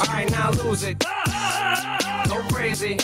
Alright, now lose it. Go crazy.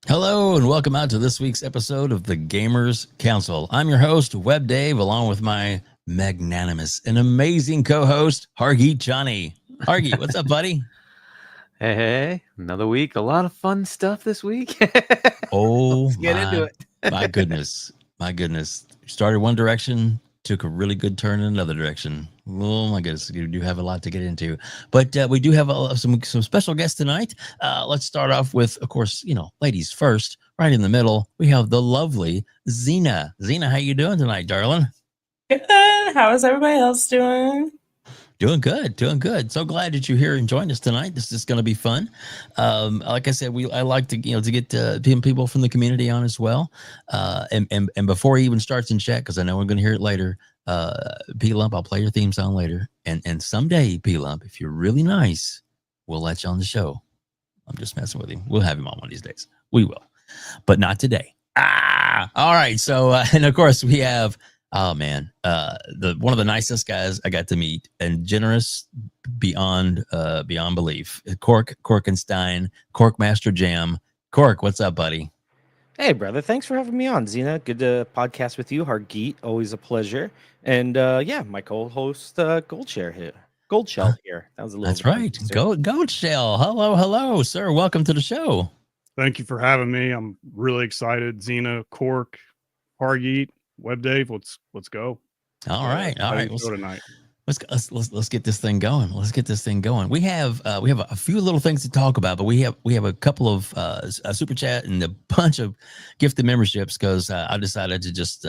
Hello and welcome out to this week's episode of the Gamers Council. I'm your host, WebDave, along with my magnanimous and amazing co-host, Hargeet Chani. Hargeet, what's up, buddy? Hey, another week. A lot of fun stuff this week. Oh, Let's get into it. My goodness. My goodness. Started one direction, took a really good turn in another direction. Oh, my goodness. You do have a lot to get into. But we do have some special guests tonight. Let's start off with, of course, ladies first. Right in the middle, we have the lovely ZINA. ZINA, how you doing tonight, darling? Good. How is everybody else doing? Doing good, doing good. So glad that you're here and joined us tonight. This is going to be fun. Like I said, I like to to get people from the community on as well. And before he even starts in chat, because I know we're going to hear it later. P Lump, I'll play your theme song later. And someday, P Lump, if you're really nice, we'll let you on the show. I'm just messing with him. We'll have him on one of these days. We will, but not today. All right. So and of course we have. Oh man, one of the nicest guys I got to meet, and generous beyond belief. Corkenstein, Corkmaster Jam. Cork, what's up, buddy? Hey, brother. Thanks for having me on, ZINA. Good to podcast with you, Hargeet. Always a pleasure. And my co-host, GOLDSHELL here. GOLDSHELL here. That was a little. That's right. GOLDSHELL. Hello, sir. Welcome to the show. Thank you for having me. I'm really excited. ZINA, Cork, Hargeet. WebDave, let's go. All right. Let's go tonight. Let's get this thing going. Let's get this thing going. We have a few little things to talk about, but we have a couple of a super chat and a bunch of gifted memberships because I decided to just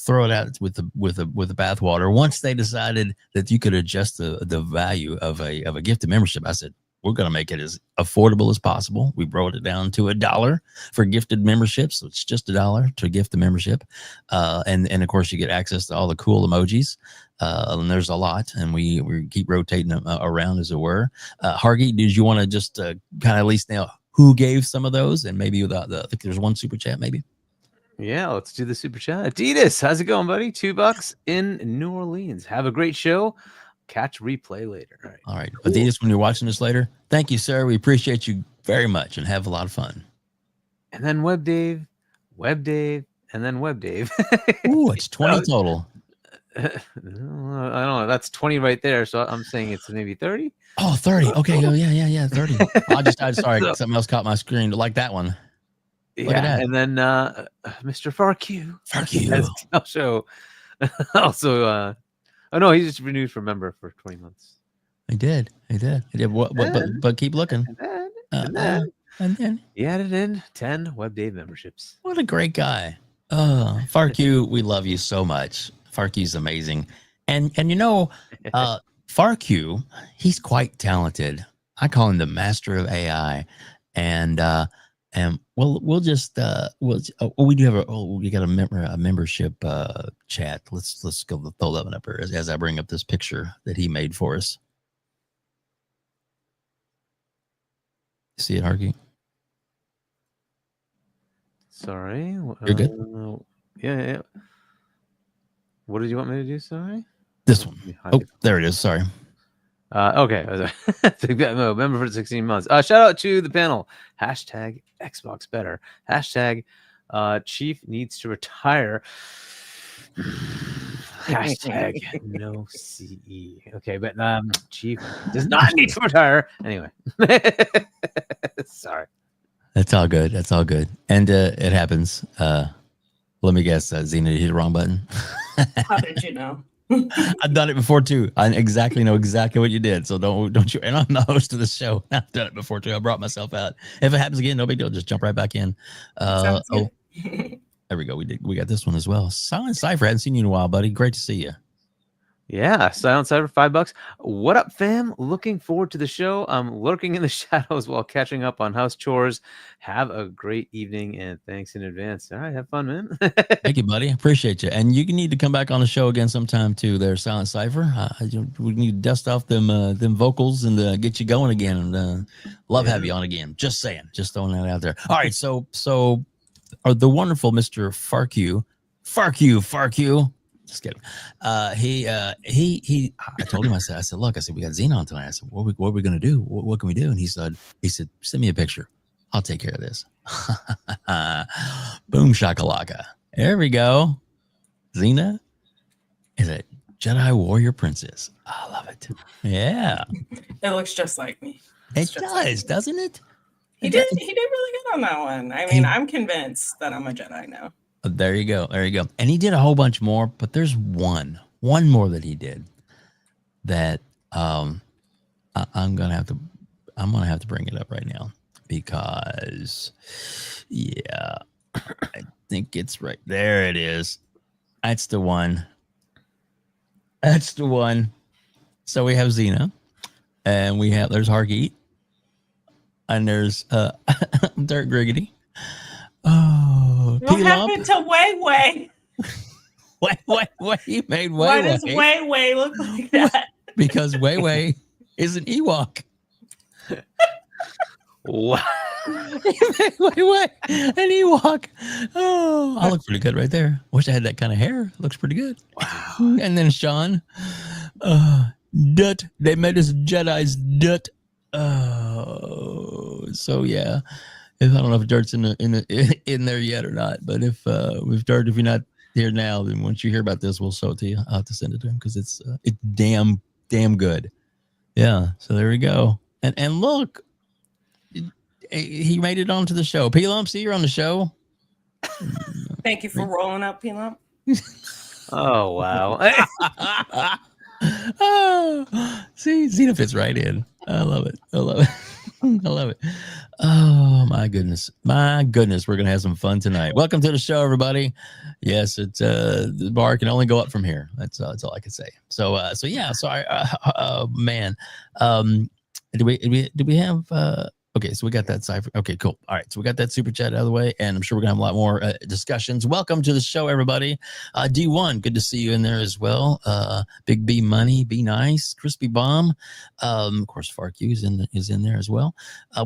throw it out with the bathwater. Once they decided that you could adjust the value of a gifted membership, I said, we're going to make it as affordable as possible. We brought it down to $1 for gifted memberships. So it's just $1 to gift the membership. And of course, you get access to all the cool emojis. And there's a lot. And we keep rotating them around, as it were. Hargeet, did you want to just kind of at least know who gave some of those? And maybe I think there's one super chat, maybe. Yeah, let's do the super chat. Adidas, how's it going, buddy? $2 in New Orleans. Have a great show. Catch replay later. All right. Adidas, when you're watching this later, thank you, sir. We appreciate you very much and have a lot of fun. And then WebDave, and then WebDave. Ooh, it's 20 total. I don't know. That's 20 right there. So I'm saying it's maybe 30. Oh, 30. Okay. Oh, yeah, 30. I'm sorry. Something else caught my screen. Like that one. Look at that. And then Mr. Farq. Farq. Also, oh no, he just renewed for member for 20 months. He did. But keep looking. And then he added in 10 WebDave memberships. What a great guy. Farq, we love you so much. Farq's amazing. And Farq, he's quite talented. I call him the master of AI. And we'll just we do have we got a membership chat. Let's go throw that one up here as I bring up this picture that he made for us. See it, Hargeet? Sorry, you're good. Yeah. What did you want me to do? Sorry, this one. Oh, there it is. Sorry. Okay. Member for 16 months. Shout out to the panel. Hashtag Xbox better. Hashtag Chief needs to retire. Hashtag no CE. Okay, but Chief does not need to retire. Anyway. Sorry. That's all good. That's all good. And it happens. Let me guess, Zena, you hit the wrong button. How did you know? I've done it before too. I exactly know exactly what you did. So don't you? And I'm the host of the show. I've done it before too. I brought myself out. If it happens again, no big deal. Just jump right back in. Sounds good. There we go. We got this one as well. Silent Cypher, hadn't seen you in a while, buddy. Great to see you. Yeah, Silent Cyber, $5. What up, fam? Looking forward to the show. I'm lurking in the shadows while catching up on house chores. Have a great evening and thanks in advance. All right, have fun, man. Thank you, buddy. Appreciate you. And you need to come back on the show again sometime too. There, Silent Cypher. We need to dust off them vocals and get you going again. And love have you on again. Just saying. Just throwing that out there. All right. So the wonderful Mr. Farq. Just kidding. He I told him, I said, look, we got ZINA on tonight. I said, what are we going to do? What can we do? And he said, send me a picture. I'll take care of this. Boom shakalaka. There we go. ZINA is a Jedi warrior princess. I love it. Yeah. It looks just like me. It does, doesn't it? He did really good on that one. I mean, I'm convinced that I'm a Jedi now. There you go. And he did a whole bunch more, but there's one more that he did that I'm gonna have to bring it up right now because I think it's right there. It is. That's the one. So we have ZINA, and there's Hargeet, and there's Dirt Griggity. Oh, what happened to Wei Wei? Wait, you made Wei Why Wei. does Wei Wei look like that? Because Wei Wei is an Ewok. Wow. Wei Wei, an Ewok. Oh, I look pretty good right there. Wish I had that kind of hair. Looks pretty good. Wow. And then Shaun, Dut. They made us Jedi's Dut. Oh, so yeah. I don't know if Dirt's in there yet or not, but if Dirt, if you're not here now, then once you hear about this, we'll show it to you. I'll have to send it to him because it's damn good. Yeah. So there we go. And look, he made it onto the show. P-Lump, see, you're on the show. Thank you for rolling up, P-Lump. Oh, wow. Oh, see, ZINA fits right in. I love it. I love it. Oh my goodness. We're gonna have some fun tonight. Welcome to the show, everybody. Yes, it's the bar can only go up from here. That's all I can say. So man. Do we have okay, so we got that cipher. Okay, cool. All right, so we got that super chat out of the way, and I'm sure we're gonna have a lot more discussions. Welcome to the show, everybody. D1, good to see you in there as well. Big B Money, Be Nice, Crispy Bomb. Of course, Farq is in there as well.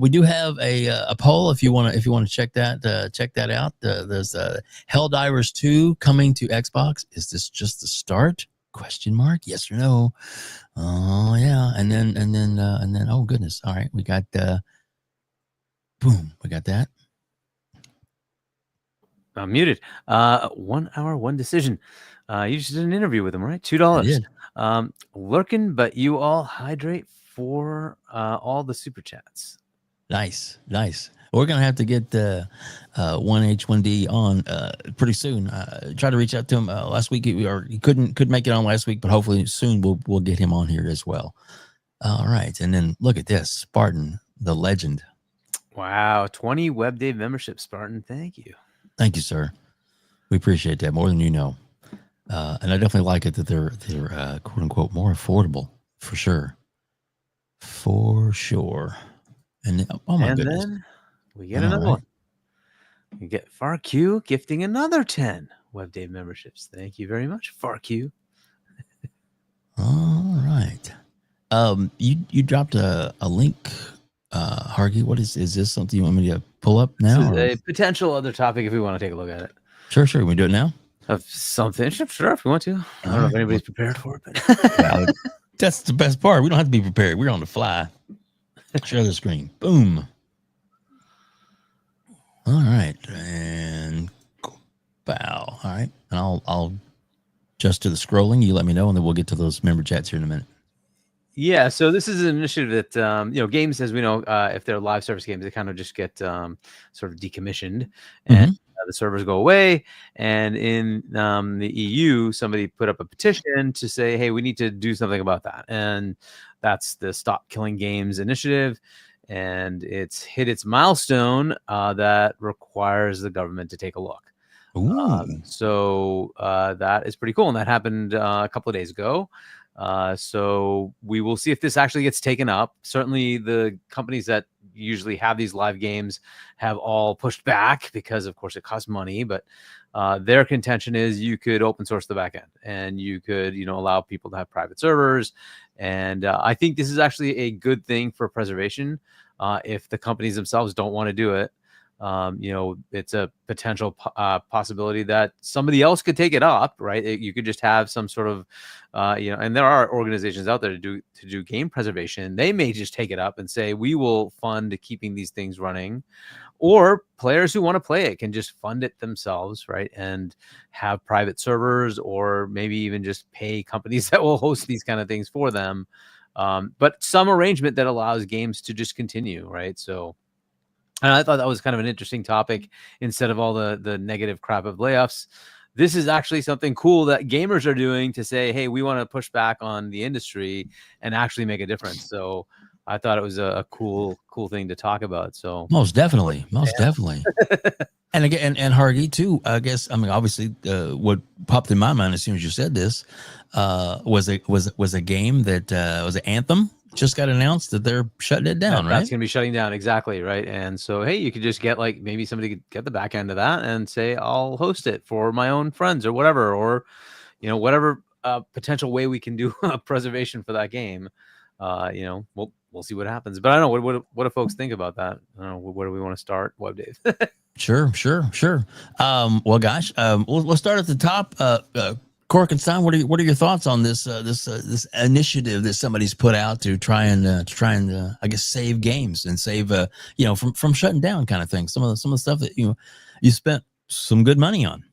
We do have a poll if you want to check that out. There's Helldivers 2 coming to Xbox. Is this just the start? Question mark? Yes or no? Oh yeah, and then oh goodness. All right, we got boom, we got that. I'm muted. 1 hour, one decision. You just did an interview with him, right? $2. Lurking, but you all hydrate for all the super chats. Nice. We're gonna have to get 1H1D on pretty soon. Try to reach out to him last week. He couldn't make it on last week, but hopefully soon we'll get him on here as well. All right, and then look at this, Spartan, the legend. Wow, 20 WebDave membership, Spartan. Thank you. Thank you, sir. We appreciate that more than you know. And I definitely like it that they're quote unquote more affordable for sure. For sure. And oh my goodness. Then we get another one. We get Farq gifting another 10 WebDave memberships. Thank you very much, Farq. All right. You dropped a link, Hargeet. What is this something you want me to pull up now? This is a potential other topic if we want to take a look at it. Sure. Can we do it now? Of something. Sure, if we want to. I don't know if anybody's prepared for it, but well, that's the best part. We don't have to be prepared. We're on the fly. Share the screen. Boom. All right. And bow. All right. And I'll just to the scrolling, you let me know, and then we'll get to those member chats here in a minute. Yeah, so this is an initiative that games, as we know, if they're live service games, they kind of just get sort of decommissioned, and the servers go away. And in the EU, somebody put up a petition to say, "Hey, we need to do something about that." And that's the Stop Killing Games initiative, and it's hit its milestone that requires the government to take a look. So that is pretty cool, and that happened a couple of days ago. So we will see if this actually gets taken up. Certainly the companies that usually have these live games have all pushed back because of course it costs money, but their contention is you could open source the backend and you could, allow people to have private servers. And I think this is actually a good thing for preservation. If the companies themselves don't want to do it, it's a potential possibility that somebody else could take it up, right? You could just have some sort of, and there are organizations out there to do game preservation. They may just take it up and say, we will fund keeping these things running, or players who want to play it can just fund it themselves, right? And have private servers, or maybe even just pay companies that will host these kind of things for them. But some arrangement that allows games to just continue, right? So, and I thought that was kind of an interesting topic. Instead of all the negative crap of layoffs, this is actually something cool that gamers are doing to say, hey, we want to push back on the industry and actually make a difference. So I thought it was a cool thing to talk about. So most definitely. And again, and Hargeet too, I guess, I mean, obviously what popped in my mind as soon as you said this was a game that was an Anthem. Just got announced that they're shutting it down, right? That's going to be shutting down, exactly, right? And so, hey, you could just get maybe somebody could get the back end of that and say, I'll host it for my own friends or whatever, or whatever potential way we can do preservation for that game. We'll see what happens. But I don't know, what do folks think about that? I don't know, where do we want to start, WebDave? Sure. Well, gosh, we'll start at the top. Corkenstein, what are your thoughts on this initiative that somebody's put out to try and I guess save games and save from shutting down kind of thing, some of the stuff that you spent some good money on?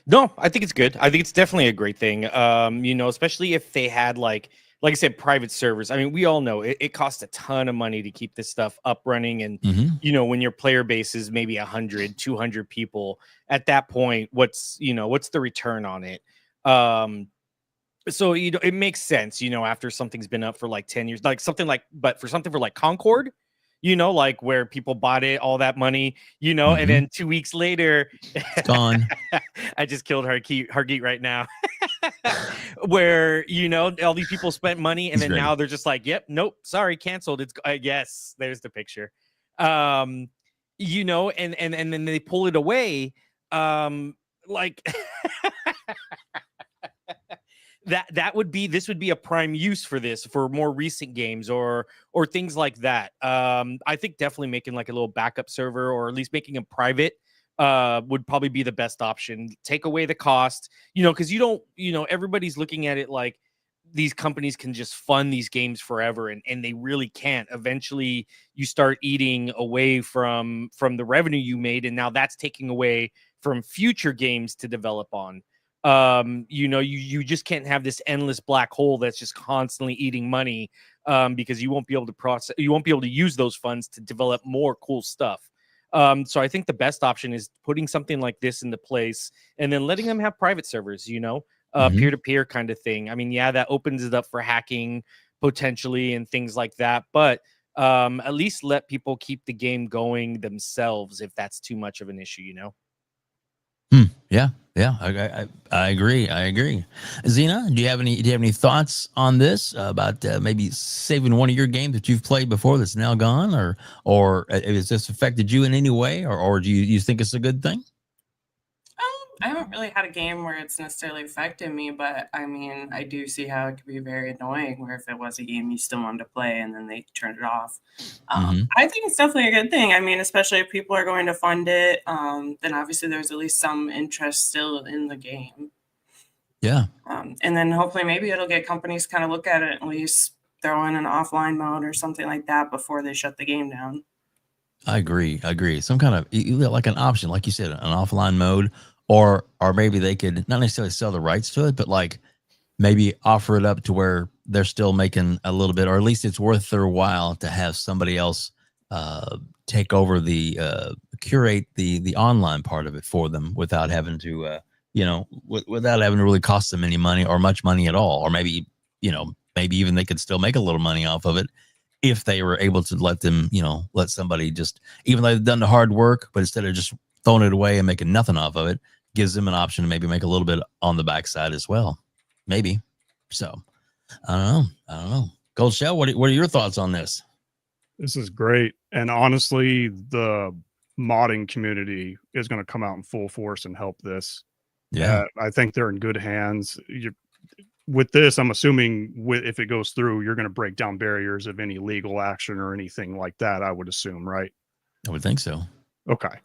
No, I think it's good. I think it's definitely a great thing. Especially if they had like I said, private servers. I mean, we all know it costs a ton of money to keep this stuff up running. And, when your player base is maybe 100, 200 people, at that point, what's the return on it? So, it makes sense, after something's been up for like 10 years, but for something for like Concord, like where people bought it, all that money, and then 2 weeks later, it's gone. I just killed Hargeet right now. Where, all these people spent money and then now they're just like, yep, nope, sorry, canceled. It's yes, there's the picture. And then they pull it away. This would be a prime use for this, for more recent games or things like that. I think definitely making like a little backup server, or at least making them private, would probably be the best option. Take away the cost, because everybody's looking at it like these companies can just fund these games forever, and they really can't. Eventually you start eating away from the revenue you made, and now that's taking away from future games to develop on. You just can't have this endless black hole that's just constantly eating money, because you won't be able to use those funds to develop more cool stuff. So I think the best option is putting something like this into place and then letting them have private servers, peer-to-peer kind of thing. I mean, yeah, that opens it up for hacking potentially and things like that, but at least let people keep the game going themselves if that's too much of an issue, Yeah, I agree. ZINA, do you have any thoughts on this about maybe saving one of your games that you've played before that's now gone, or has this affected you in any way, or do you think it's a good thing? I haven't really had a game where it's necessarily affected me, but I mean, I do see how it could be very annoying where if it was a game you still wanted to play and then they turned it off. I think it's definitely a good thing. I mean, especially if people are going to fund it, then obviously there's at least some interest still in the game. Yeah. And then hopefully maybe it'll get companies kind of look at it, at least throw in an offline mode or something like that before they shut the game down. I agree. Some kind of like an option, like you said, an offline mode, or maybe they could not necessarily sell the rights to it, but like maybe offer it up to where they're still making a little bit, or at least it's worth their while to have somebody else take over the curate the online part of it for them without having to without having to really cost them any money or much money at all. Or maybe maybe even they could still make a little money off of it if they were able to let somebody just, even though they've done the hard work, but instead of just throwing it away and making nothing off of it, gives them an option to maybe make a little bit on the backside as well. Maybe. So I don't know. GOLDSHELL, what are your thoughts on this? This is great. And honestly, the modding community is going to come out in full force and help this. Yeah. I think they're in good hands. With this, I'm assuming if it goes through, you're going to break down barriers of any legal action or anything like that, I would assume, right? I would think so. Okay.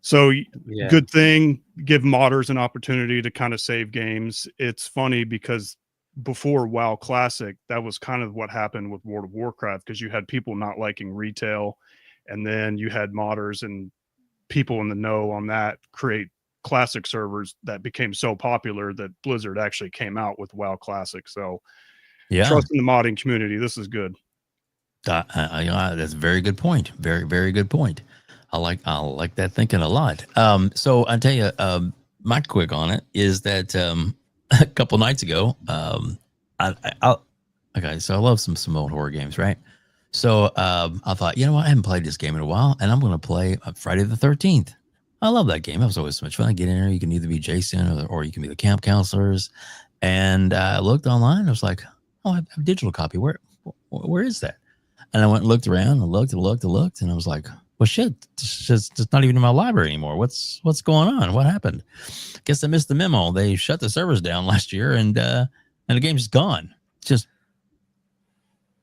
So Yeah. good thing, give modders an opportunity to kind of save games. It's funny because before WoW Classic, that was kind of what happened with World of Warcraft, because you had people not liking retail, and then you had modders and people in the know on that create Classic servers that became so popular that Blizzard actually came out with WoW Classic. So Yeah. trust in the modding community. This is good. That's a very good point. Very, very good point. I like that thinking a lot. So I'll tell you, my quick on it is that a couple nights ago, okay, so I love some old horror games, right? So I thought, you know what, I haven't played this game in a while, and I'm going to play Friday the 13th. I love that game. It was always so much fun. I get in there, you can either be Jason or you can be the camp counselors. And I looked online. I was like, oh, I have a digital copy. Where is that? And I went and looked around and looked, and I was like, well, shit, it's not even in my library anymore. What's going on? What happened? Guess I missed the memo. They shut the servers down last year, and the game's gone. Just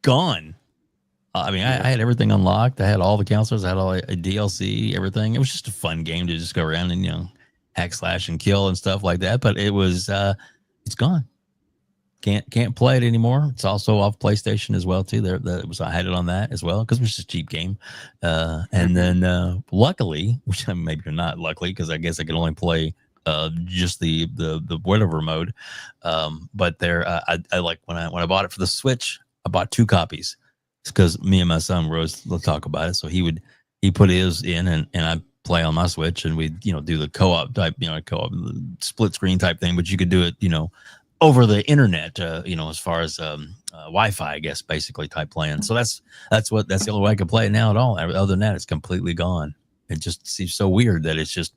gone. I mean, I had everything unlocked. I had all the counselors. I had all a DLC, everything. It was just a fun game to just go around and hack, slash, and kill and stuff like that. But it was it's gone. Can't play it anymore. It's also off PlayStation as well too. I had it on that as well because it was just a cheap game. And then luckily, which maybe not luckily, because I guess I could only play just the whatever mode. But there, I like when I bought it for the Switch, I bought 2 copies because me and my son were always talk about it. So he put his in and I play on my Switch, and we do the co-op type, co-op split screen type thing. But you could do it, over the internet, as far as Wi-Fi, I guess, basically type playing. So that's the only way I can play it now at all. Other than that, it's completely gone. It just seems so weird that it's just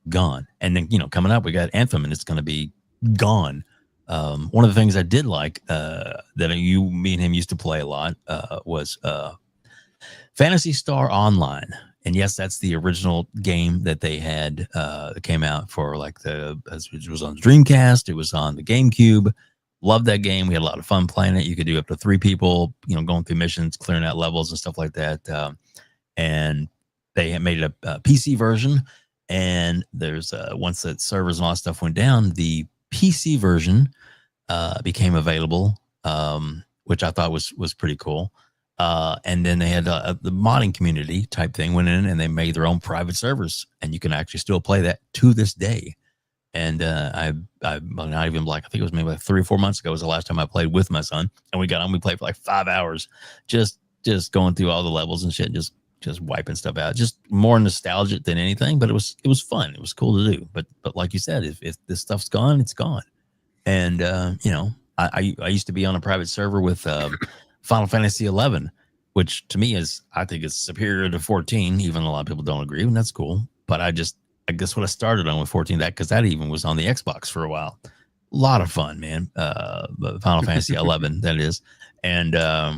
gone. And then coming up, we got Anthem, and it's going to be gone. One of the things I did like that me and him used to play a lot was Phantasy Star Online. And yes, that's the original game that they had that came out for it was on the Dreamcast. It was on the GameCube. Loved that game. We had a lot of fun playing it. You could do up to 3 people, going through missions, clearing out levels and stuff like that. And they had made a PC version. And there's once that servers and all that stuff went down, the PC version became available, which I thought was pretty cool. And then they had the modding community type thing went in, and they made their own private servers, and you can actually still play that to this day. And I'm not even I think it was maybe like 3 or 4 months ago was the last time I played with my son, and we played for like 5 hours, just going through all the levels and shit, just wiping stuff out, just more nostalgic than anything. But it was fun. It was cool to do. But like you said, if this stuff's gone, it's gone. And I used to be on a private server with Final Fantasy 11, which to me I think is superior to 14, even though a lot of people don't agree, and that's cool. But I guess what I started on with 14, because that even was on the Xbox for a while. A lot of fun, man. Final Fantasy 11, that is. And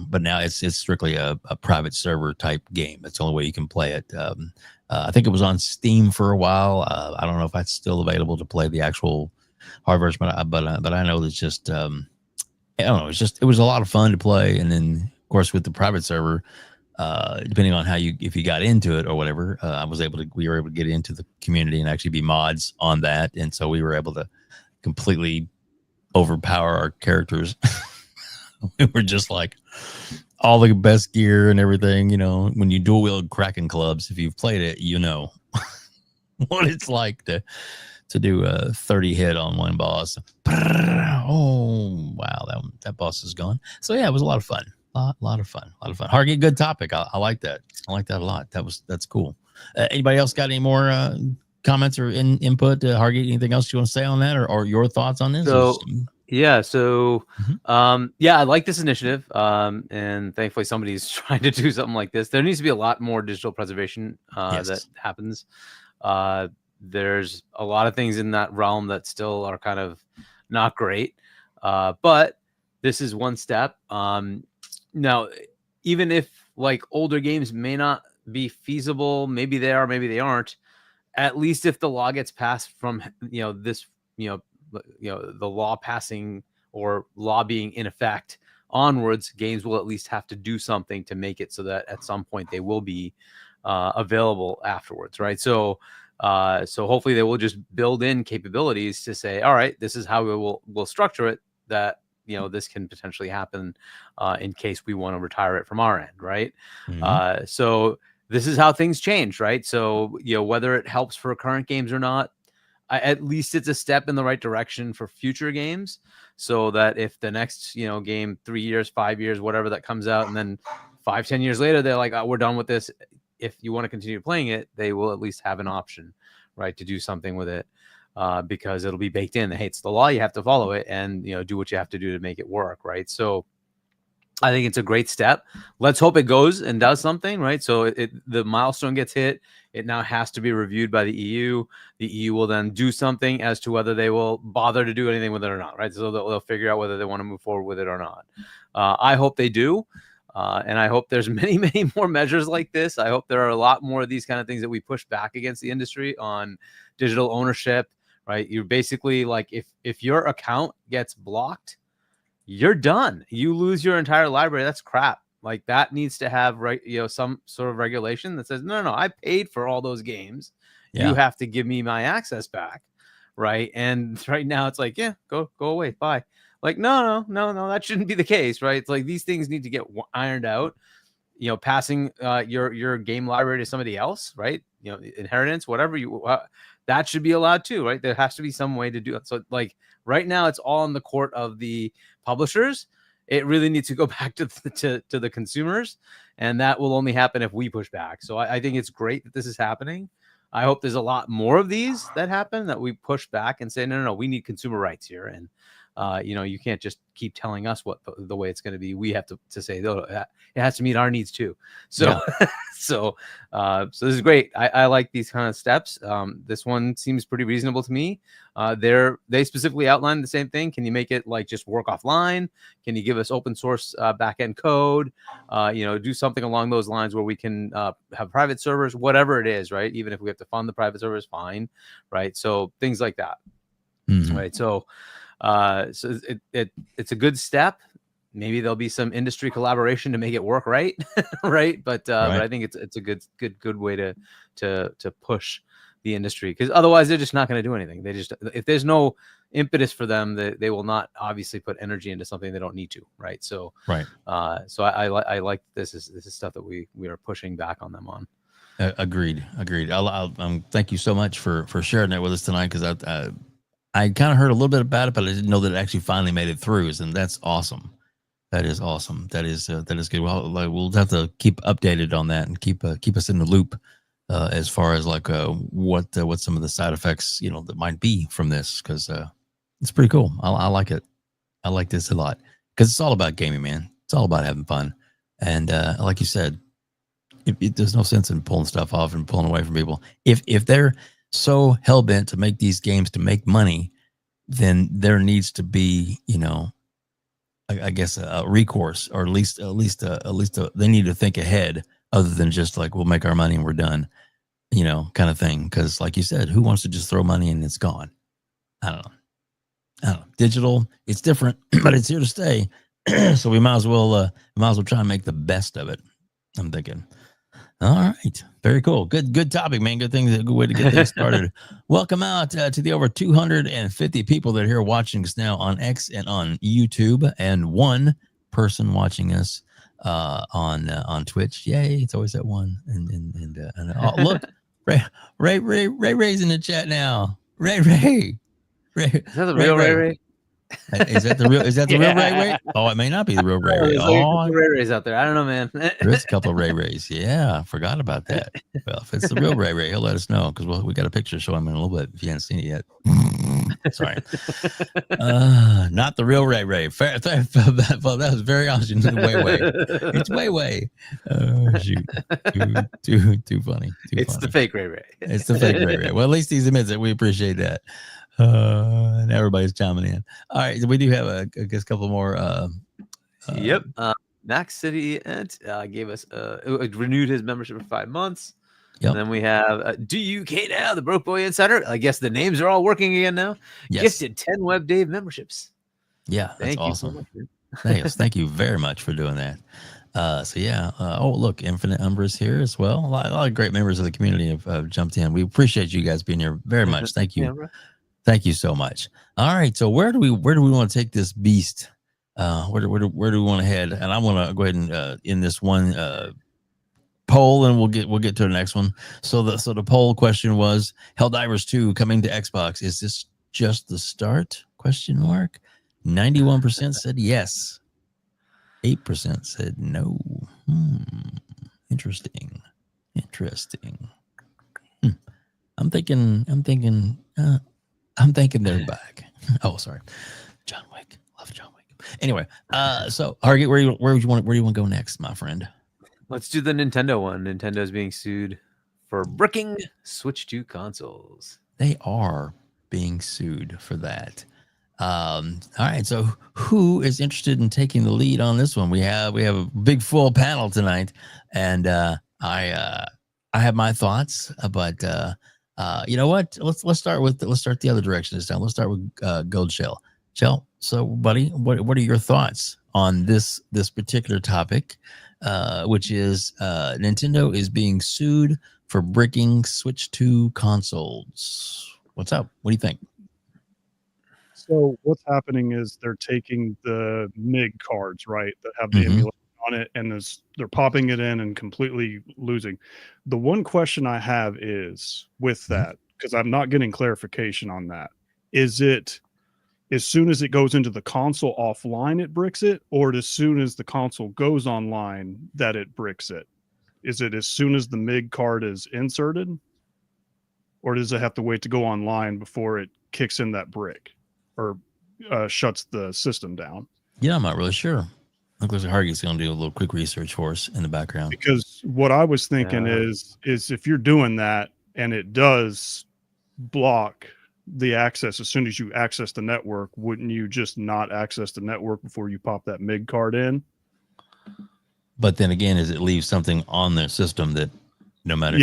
but now it's strictly a private server type game. That's the only way you can play it. I think it was on Steam for a while. I don't know if that's still available to play the actual hard version, but I know it's just I don't know. It was a lot of fun to play. And then of course with the private server, depending on if you got into it or whatever, we were able to get into the community and actually be mods on that. And so we were able to completely overpower our characters. We were just like all the best gear and everything, when you dual wield Kraken clubs, if you've played it, what it's like to do a 30 hit on one boss. Oh wow, that boss is gone. So yeah, it was a lot of fun. A lot of fun. Hargeet, good topic. I like that. I like that a lot. That's cool. Anybody else got any more comments or input? Hargeet, anything else you want to say on that, or your thoughts on this? So yeah, Mhm. I like this initiative, and thankfully somebody's trying to do something like this. There needs to be a lot more digital preservation Yes. that happens. There's a lot of things in that realm that still are kind of not great, but this is one step. Now, even if like older games may not be feasible, maybe they are, maybe they aren't. At least if the law gets passed from this the law passing or law being in effect onwards, games will at least have to do something to make it so that at some point they will be available afterwards, right? So hopefully they will just build in capabilities to say, all right, this is how we'll structure it, that this can potentially happen in case we want to retire it from our end, right? Mm-hmm. So this is how things change, right? So whether it helps for current games or not, at least it's a step in the right direction for future games, so that if the next game 3 years, 5 years, whatever that comes out, and then 5-10 years later they're like, oh, we're done with this, if you want to continue playing it, they will at least have an option, right, to do something with it. Because it'll be baked in. Hey, it's the law, you have to follow it, and do what you have to do to make it work, right? So I think it's a great step. Let's hope it goes and does something, right? So the milestone gets hit. It now has to be reviewed by the EU. The EU will then do something as to whether they will bother to do anything with it or not, right? So they'll figure out whether they want to move forward with it or not. I hope they do. And I hope there's many, many more measures like this. I hope there are a lot more of these kind of things that we push back against the industry on digital ownership, right? You're basically like, if your account gets blocked, you're done. You lose your entire library. That's crap. Like, that needs to have some sort of regulation that says, no, I paid for all those games. Yeah. You have to give me my access back, right? And right now it's like, yeah, go away, bye. Like, no, that shouldn't be the case, right? It's like these things need to get ironed out. Passing your game library to somebody else, right? Inheritance, whatever that should be allowed too, right? There has to be some way to do it. So like right now, it's all in the court of the publishers. It really needs to go back to the consumers, and that will only happen if we push back. So I think it's great that this is happening. I hope there's a lot more of these that happen, that we push back and say, no, we need consumer rights here. And, you can't just keep telling us what the way it's going to be. We have to say, though, it has to meet our needs too. So, yeah. So this is great. I like these kind of steps. This one seems pretty reasonable to me. They specifically outlined the same thing. Can you make it like just work offline? Can you give us open source backend code? Do something along those lines where we can have private servers, whatever it is, right? Even if we have to fund the private servers, fine, right? So things like that, right? So it's a good step. Maybe there'll be some industry collaboration to make it work, right? Right. But I think it's a good way to push the industry, because otherwise they're just not going to do anything. If there's no impetus for them, they will not obviously put energy into something they don't need to, right? So so I like this is stuff that we are pushing back on them on. Agreed. I'll thank you so much for sharing that with us tonight, because I kind of heard a little bit about it, but I didn't know that it actually finally made it through. And that's awesome. That is awesome. That is good. Well, we'll have to keep updated on that and keep us in the loop as far as like what some of the side effects that might be from this, because it's pretty cool. I like it. I like this a lot, because it's all about gaming, man. It's all about having fun, and like you said, there's no sense in pulling stuff off and pulling away from people. If they're so hell bent to make these games to make money, then there needs to be, I guess a recourse, or at least they need to think ahead, other than just like, we'll make our money and we're done, kind of thing. Because like you said, who wants to just throw money and it's gone? I don't know. Digital, it's different, but it's here to stay. So we might as well try and make the best of it, I'm thinking. All right. Very cool. Good topic, man. Good thing. A good way to get things started. Welcome out to the over 250 people that are here watching us now on X and on YouTube, and one person watching us on Twitch. Yay. It's always that one. And look, Ray's in the chat now. Ray. Is that the real Ray? Is that the real? Is that the real Ray? Oh, it may not be the real Ray. There's like a couple Ray Rays out there. I don't know, man. There is a couple of Rays. Yeah, I forgot about that. Well, if it's the real Ray, he'll let us know because we got a picture showing him in a little bit if you haven't seen it yet. Sorry. Not the real Ray. Fair, that was very awesome. Way. It's way. Oh, shoot. Too funny. The fake Ray. It's the fake Ray. Well, at least he admits it. We appreciate that. And everybody's chiming in. All right. We do have, I guess, a couple more. Yep. Max City gave us renewed his membership for 5 months. Yep. And then we have DUK now, the Broke Boy Insider. I guess the names are all working again now. Yes. Gifted 10 WebDave memberships. Yeah, that's Thank awesome. You so much, Thank you very much for doing that. So yeah. Oh, look, Infinite Umber is here as well. A lot of great members of the community have jumped in. We appreciate you guys being here very much. Thank you. Yeah, thank you so much. All right. So where do we want to take this beast? Where do we want to head? And I want to go ahead and in this one poll, and we'll get to the next one. So the poll question was Helldivers 2 coming to Xbox. Is this just the start? 91% said yes. 8% said no. Interesting. I'm thinking they're back. Oh, sorry. John Wick. Love John Wick. Anyway, so Hargeet, where do you want to go next, my friend? Let's do the Nintendo one. Nintendo's being sued for bricking Switch 2 consoles. They are being sued for that. All right. So who is interested in taking the lead on this one? We have a big full panel tonight, and I have my thoughts, but you know what? Let's start the other direction this time. Let's start with GOLDSHELL. Shell. So, buddy, what are your thoughts on this particular topic? Which is Nintendo is being sued for bricking Switch 2 consoles. What's up? What do you think? So what's happening is they're taking the MIG cards, right, that have the emulation on it, and they're popping it in and completely losing. The one question I have is with that, because I'm not getting clarification on that. Is it as soon as it goes into the console offline, it bricks it, or as soon as the console goes online that it bricks it? Is it as soon as the MIG card is inserted, or does it have to wait to go online before it kicks in that brick or shuts the system down? Yeah, I'm not really sure. Looks like Hargeet's going to do a little quick research for us in the background. Because what I was thinking is if you're doing that and it does block the access as soon as you access the network, wouldn't you just not access the network before you pop that MIG card in? But then again, is it leaves something on their system that no matter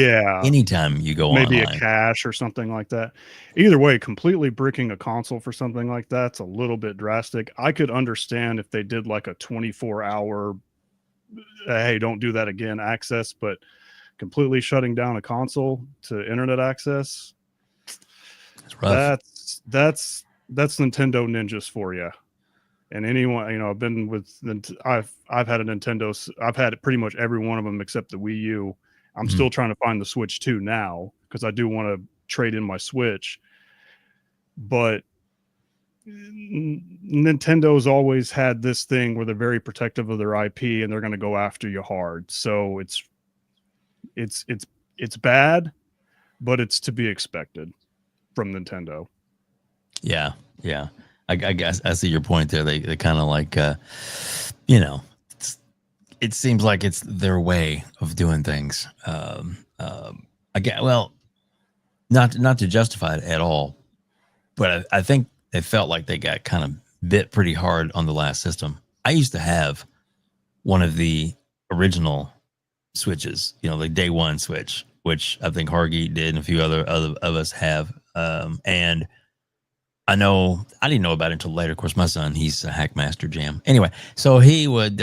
anytime you go maybe online, a cache or something like that. Either way, completely bricking a console for something like that's a little bit drastic. I could understand if they did like a 24-hour hey, don't do that again access, but completely shutting down a console to internet access, that's Nintendo ninjas for you. And anyone, you know, I've been with I've had a Nintendo, I've had pretty much every one of them except the Wii U. I'm still trying to find the Switch 2 now because I do want to trade in my Switch. But Nintendo's always had this thing where they're very protective of their IP and they're going to go after you hard. So it's bad, but it's to be expected from Nintendo. Yeah. I guess I see your point there. They kind of like, you know, it seems like it's their way of doing things. Again, well, not to justify it at all, but I think they felt like they got kind of bit pretty hard on the last system. I used to have one of the original Switches, you know, the day one Switch, which I think Hargeet did and a few other of us have. And I didn't know about it until later. Of course, my son, he's a Hackmaster Jam. Anyway, so he would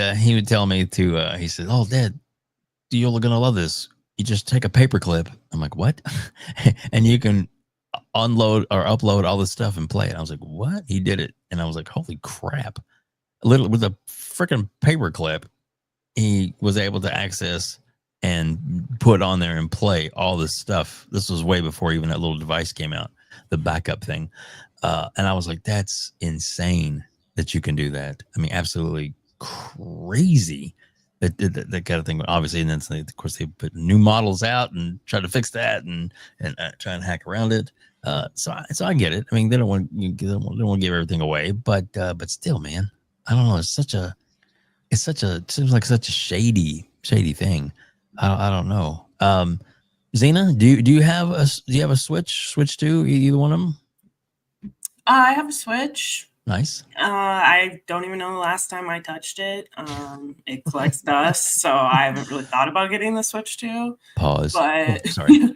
tell me to, he said, "Oh, Dad, you're going to love this. You just take a paper clip." I'm like, "What?" And you can unload or upload all this stuff and play it. I was like, "What?" He did it. And I was like, "Holy crap." With a freaking paper clip, he was able to access and put on there and play all this stuff. This was way before even that little device came out, the backup thing. And I was like, that's insane that you can do that. I mean, absolutely crazy that kind of thing. Obviously, and then of course they put new models out and try to fix that and try and hack around it. So I get it. I mean, they don't want to give everything away, but still, man, I don't know. It seems like such a shady thing. I don't know. Zina, do you have a Switch 2? Either one of them? I have a Switch. Nice. I don't even know the last time I touched it. It collects dust, so I haven't really thought about getting the Switch 2. Pause. But Sorry.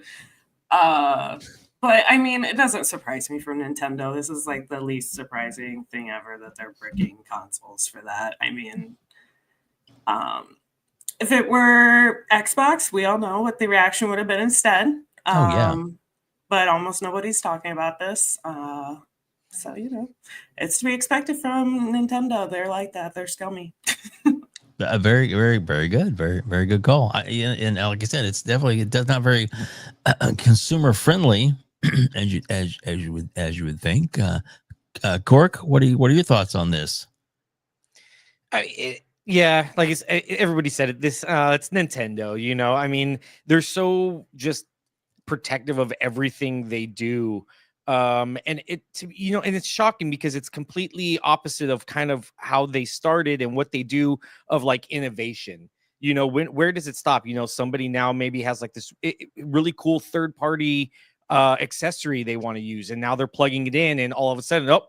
But I mean, it doesn't surprise me for Nintendo. This is like the least surprising thing ever that they're bricking consoles for that. I mean, if it were Xbox, we all know what the reaction would have been instead. But almost nobody's talking about this. So, it's to be expected from Nintendo. They're like that. They're scummy. Very, very, very good. Very, very good call. And like I said, it does not very consumer friendly as you would think. Cork, what are your thoughts on this? Yeah, like everybody said it. This it's Nintendo. I mean, they're so just protective of everything they do. And it's shocking because it's completely opposite of kind of how they started and what they do of like innovation. Where does it stop? Somebody now maybe has like this really cool third party accessory they want to use, and now they're plugging it in, and all of a sudden,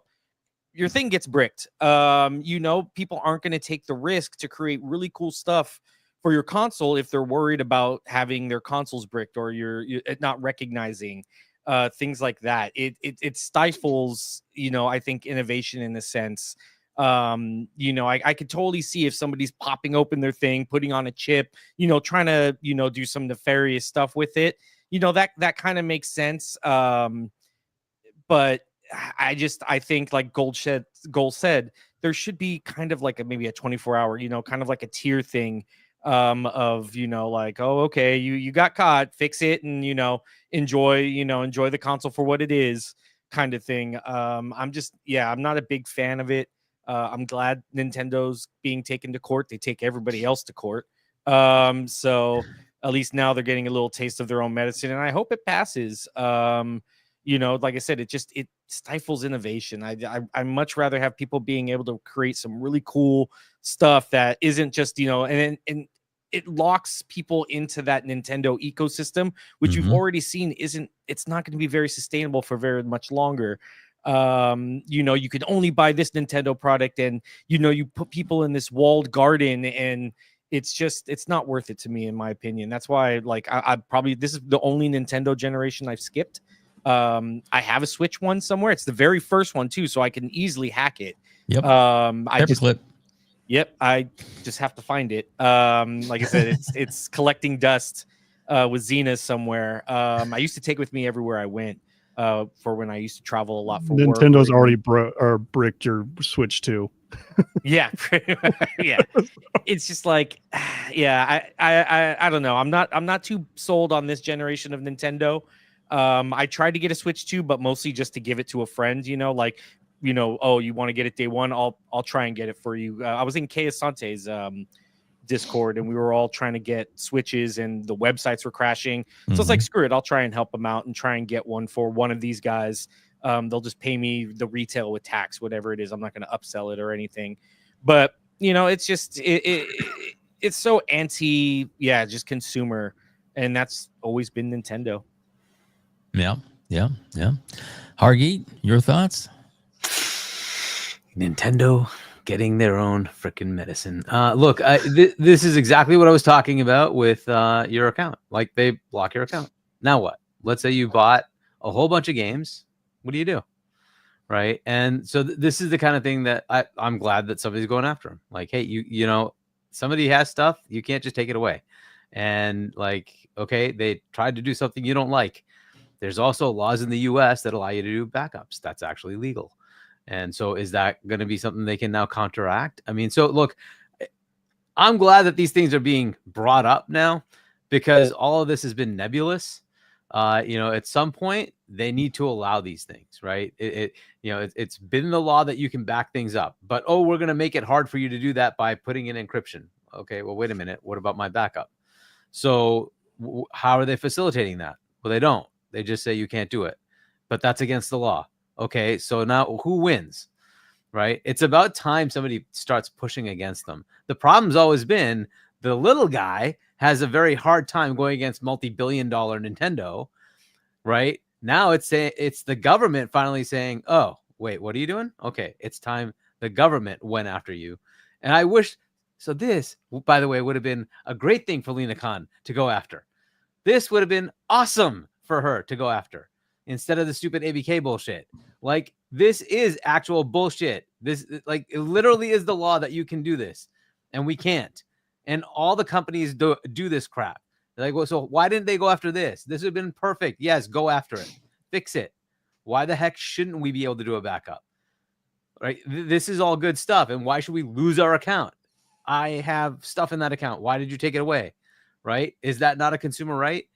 your thing gets bricked. People aren't going to take the risk to create really cool stuff for your console if they're worried about having their consoles bricked or you're not recognizing things like that. It stifles, I think, innovation in a sense. I could totally see if somebody's popping open their thing, putting on a chip, trying to, do some nefarious stuff with it. That kind of makes sense. But I think like Gold said, there should be kind of like maybe a 24-hour, kind of like a tier thing of, like, oh, okay, you got caught, fix it, and, enjoy the console for what it is kind of thing. I'm not a big fan of it. I'm glad Nintendo's being taken to court. They take everybody else to court. So at least now they're getting a little taste of their own medicine, and I hope it passes. Like I said, it stifles innovation. I much rather have people being able to create some really cool stuff that isn't just, and it locks people into that Nintendo ecosystem, which you've already seen it's not going to be very sustainable for very much longer. You could only buy this Nintendo product, and you put people in this walled garden, and it's not worth it to me, in my opinion. That's why, like, I probably, this is the only Nintendo generation I've skipped. I have a Switch one somewhere. It's the very first one too, so I can easily hack it. Yep. Paperclip. Yep. I just have to find it. Like I said, it's collecting dust with ZINA somewhere. I used to take with me everywhere I went for when I used to travel a lot for work. Nintendo's already bricked your Switch 2. Yeah. Yeah. It's just like, yeah, I don't know. I'm not too sold on this generation of Nintendo. I tried to get a Switch 2, but mostly just to give it to a friend, like, oh, you want to get it day one? I'll try and get it for you. I was in Kay Asante's Discord, and we were all trying to get Switches, and the websites were crashing. So it's like, screw it. I'll try and help them out and try and get one for one of these guys. They'll just pay me the retail with tax, whatever it is. I'm not going to upsell it or anything. But, it's just, it's so just consumer. And that's always been Nintendo. Yeah. Hargeet, your thoughts? Nintendo getting their own freaking medicine. Look, this is exactly what I was talking about with your account. Like, they block your account. Now what? Let's say you bought a whole bunch of games. What do you do? Right? And so this is the kind of thing that I'm glad that somebody's going after them. Like, hey, you somebody has stuff. You can't just take it away. And like, okay, they tried to do something you don't like. There's also laws in the US that allow you to do backups. That's actually legal. And so is that going to be something they can now counteract? I mean, so look, I'm glad that these things are being brought up now, because all of this has been nebulous. At some point they need to allow these things, right? It's been the law that you can back things up, but we're going to make it hard for you to do that by putting in encryption. Okay, well, wait a minute. What about my backup? So how are they facilitating that? Well, they don't. They just say you can't do it, but that's against the law. Okay, so now who wins, right? It's about time somebody starts pushing against them. The problem's always been the little guy has a very hard time going against multi-billion-dollar Nintendo, right? Now it's the government finally saying, oh, wait, what are you doing? Okay, it's time the government went after you. And I wish, so this, by the way, would have been a great thing for Lena Khan to go after. This would have been awesome for her to go after instead of the stupid ABK bullshit. Like, this is actual bullshit. This, like, it literally is the law that you can do this, and we can't. And all the companies do this crap. They're like, well, so why didn't they go after this? This would have been perfect. Yes, go after it. Fix it. Why the heck shouldn't we be able to do a backup? Right? This is all good stuff. And why should we lose our account? I have stuff in that account. Why did you take it away? Right? Is that not a consumer right?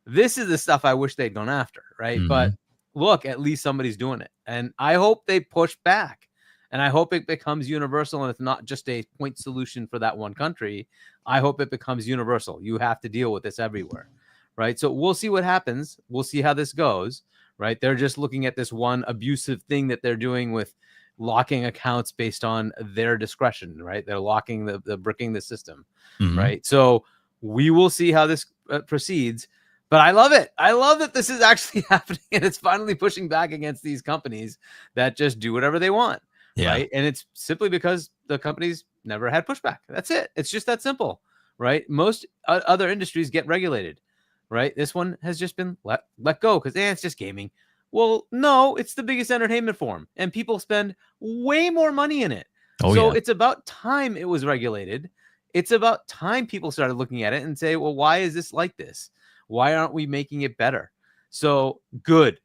This is the stuff I wish they'd gone after. Right? But look, at least somebody's doing it. And I hope they push back. And I hope it becomes universal, and it's not just a point solution for that one country. I hope it becomes universal. You have to deal with this everywhere, right? So we'll see what happens. We'll see how this goes, right? They're just looking at this one abusive thing that they're doing with locking accounts based on their discretion, right? They're locking the bricking the system, right? So we will see how this proceeds. But I love it. I love that this is actually happening, and it's finally pushing back against these companies that just do whatever they want. Yeah. Right. And it's simply because the companies never had pushback. That's it. It's just that simple. Right. Most other industries get regulated. Right. This one has just been let go because it's just gaming. Well, no, it's the biggest entertainment form, and people spend way more money in it. So it's about time it was regulated. It's about time people started looking at it and say, well, why is this like this? Why aren't we making it better? So good.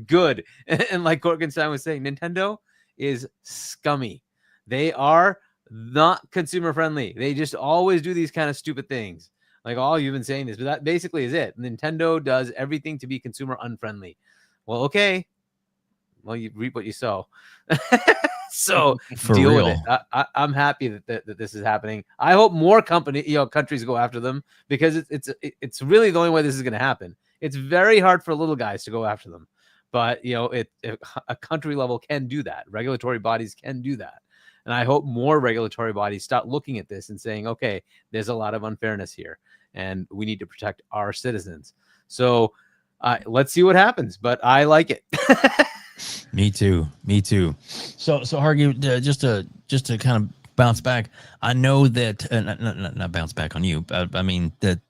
Good. And like Corkenstein was saying, Nintendo is scummy. They are not consumer friendly. They just always do these kind of stupid things. Like, all you've been saying this, but that basically is it. Nintendo does everything to be consumer unfriendly. Well, okay. Well, you reap what you sow. So deal with it. I'm happy that this is happening. I hope more countries go after them, because it's really the only way this is going to happen. It's very hard for little guys to go after them. But, a country level can do that. Regulatory bodies can do that. And I hope more regulatory bodies start looking at this and saying, okay, there's a lot of unfairness here, and we need to protect our citizens. So let's see what happens. But I like it. Me too. So Hargee, just to kind of bounce back, I know that not bounce back on you, but I mean that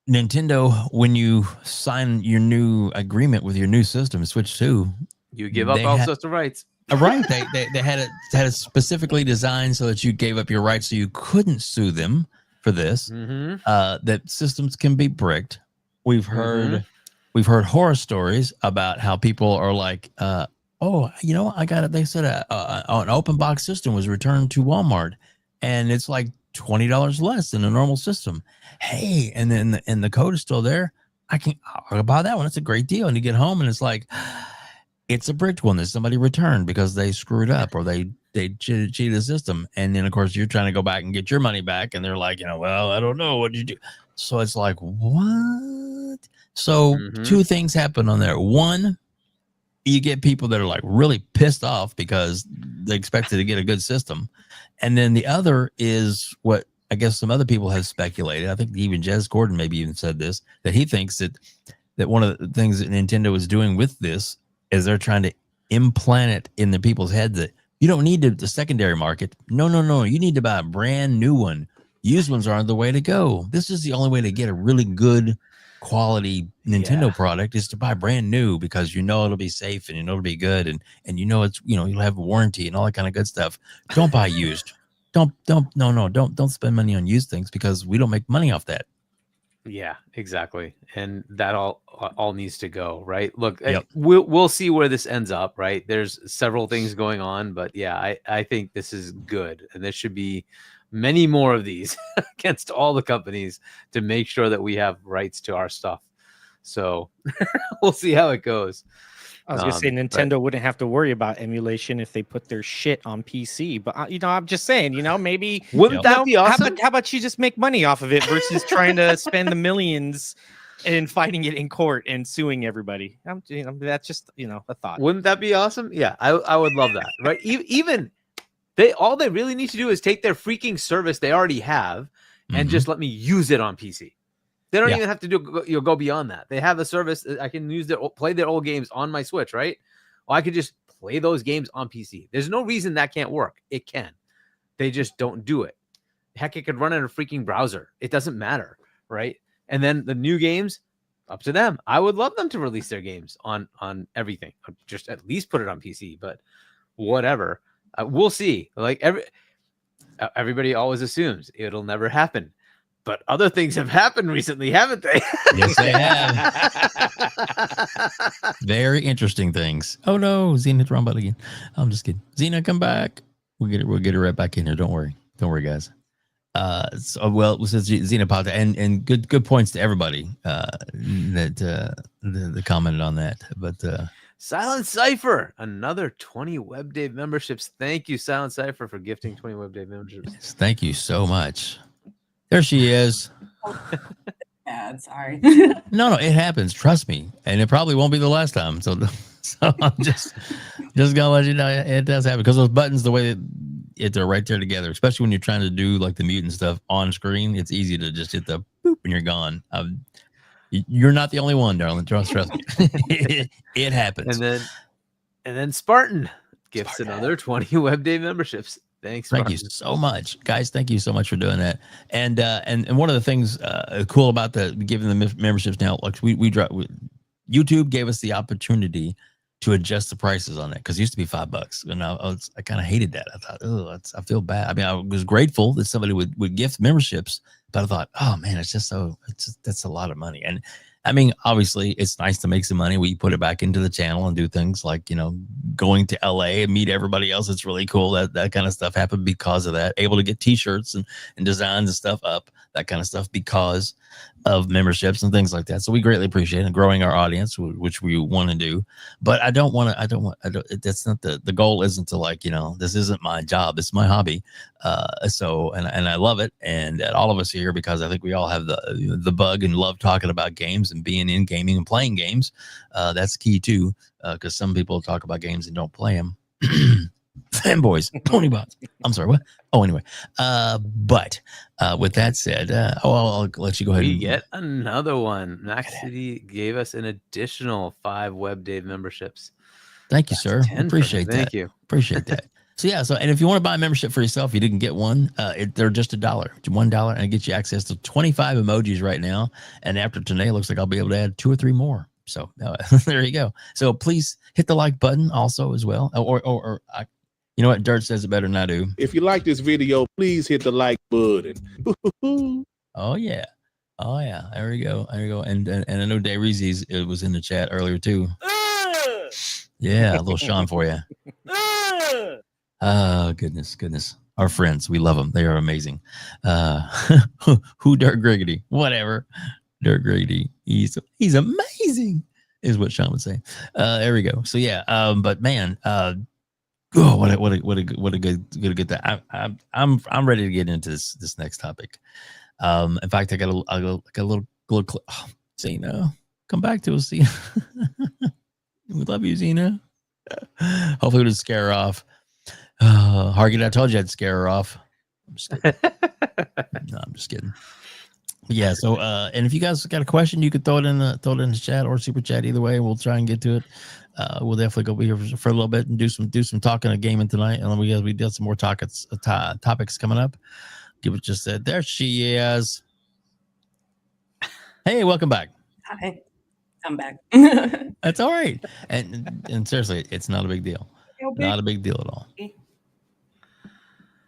Nintendo, when you sign your new agreement with your new system, Switch 2, you give up all sorts of rights. Right. They had it specifically designed so that you gave up your rights, so you couldn't sue them for this. That systems can be bricked. We've heard horror stories about how people are like, I got it. They said an open box system was returned to Walmart, and it's like $20 less than a normal system. Hey, and the code is still there. I'll buy that one. It's a great deal. And you get home and it's like, it's a bricked one that somebody returned because they screwed up or they cheated the system. And then of course you're trying to go back and get your money back, and they're like, well, I don't know, what did you do? So it's like, what? So two things happen on there. One, you get people that are like really pissed off because they expected to get a good system. And then the other is what I guess some other people have speculated. I think even Jez Gordon maybe even said this, that he thinks that one of the things that Nintendo is doing with this is they're trying to implant it in the people's heads that you don't need the secondary market. No. You need to buy a brand new one. Used ones aren't the way to go. This is the only way to get a really good quality Nintendo product is to buy brand new, because it'll be safe and it'll be good and it's you'll have a warranty and all that kind of good stuff. Don't buy used. Don't spend money on used things, because we don't make money off that. Yeah, exactly. And that all needs to go, right? Look, we'll see where this ends up, right? There's several things going on, but yeah, I think this is good, and this should be many more of these against all the companies to make sure that we have rights to our stuff. So we'll see how it goes. I was gonna say Nintendo wouldn't have to worry about emulation if they put their shit on PC, but I'm just saying, maybe wouldn't that be awesome? How about you just make money off of it versus trying to spend the millions and fighting it in court and suing everybody? That's just a thought. Wouldn't that be awesome? Yeah, I would love that. Right? Even all they really need to do is take their freaking service they already have and just let me use it on PC. They don't even have to go beyond that. They have a service that I can use play their old games on my Switch, right? Or I could just play those games on PC. There's no reason that can't work. It can. They just don't do it. Heck, it could run in a freaking browser. It doesn't matter, right? And then the new games, up to them. I would love them to release their games on everything. Just at least put it on PC, but whatever. We'll see. Like everybody always assumes it'll never happen. But other things have happened recently, haven't they? Yes, they have. Very interesting things. Oh no, Zina hit the wrong button again. I'm just kidding. Zina, come back. We'll get her right back in here. Don't worry, guys. Since Zina popped and good points to everybody that commented on that. But Silent Cypher, another 20 WebDave memberships. Thank you, Silent Cypher, for gifting 20 WebDave memberships. Yes, thank you so much. There she is. Bad, sorry. No, it happens. Trust me, and it probably won't be the last time. So I'm just gonna let you know it does happen because those buttons, the way they're right there together, especially when you're trying to do like the mute and stuff on screen. It's easy to just hit the boop and you're gone. You're not the only one, darling. Trust me. It happens. And then Spartan gifts another 20 WebDave memberships. Thanks. Thank you so much, guys. Thank you so much for doing that. And one of the things cool about giving the memberships now, like YouTube gave us the opportunity to adjust the prices on it because it used to be $5, and I kind of hated that. I thought, I feel bad. I mean, I was grateful that somebody would gift memberships, but I thought, oh man, that's a lot of money. And I mean, obviously, it's nice to make some money. We put it back into the channel and do things like, going to LA and meet everybody else. It's really cool. That kind of stuff happened because of that. Able to get T-shirts and designs and stuff up, that kind of stuff because of memberships and things like that. So we greatly appreciate it, growing our audience, which we want to do. But that's not the goal. Isn't to this isn't my job. It's my hobby. And I love it. And all of us here, because I think we all have the bug and love talking about games and being in gaming and playing games. That's key too, because some people talk about games and don't play them. Fanboys, Tony Bots. I'm sorry, what? Oh, anyway. But with that said, I'll let you go ahead. We get another one. Max City gave us an additional 5 WebDave memberships. Thank you, sir. Appreciate that. Thank you. Appreciate that. And if you want to buy a membership for yourself, you didn't get one, they're just $1, and it gets you access to 25 emojis right now. And after today, it looks like I'll be able to add 2 or 3 more. So there you go. So please hit the like button also as well. Or you know what? Dirt says it better than I do. If you like this video, please hit the like button. Oh yeah. There we go. And I know Dayreezy's it was in the chat earlier too. Yeah, a little Shaun for you. Oh, goodness. Our friends, we love them. They are amazing. Who Dirt Griggity? Whatever. Dirt Griggity. He's amazing, is what Shaun would say. There we go. So yeah, but man, what a good that. I'm ready to get into this next topic. In fact, I got a little clip. Oh, Zina, come back to us, Zina. We love you, Zina. Hopefully it'll scare her off. Hargeet, I told you I'd scare her off. I'm just kidding. No, I'm just kidding. Yeah. So, and if you guys got a question, you could throw it in the chat or super chat. Either way, we'll try and get to it. We'll definitely go be here for a little bit and do some talking and gaming tonight. And then we did some more topics coming up. Give it just that. There she is. Hey, welcome back. Hi, I'm back. That's all right. And seriously, it's not a big deal. Not a big deal at all.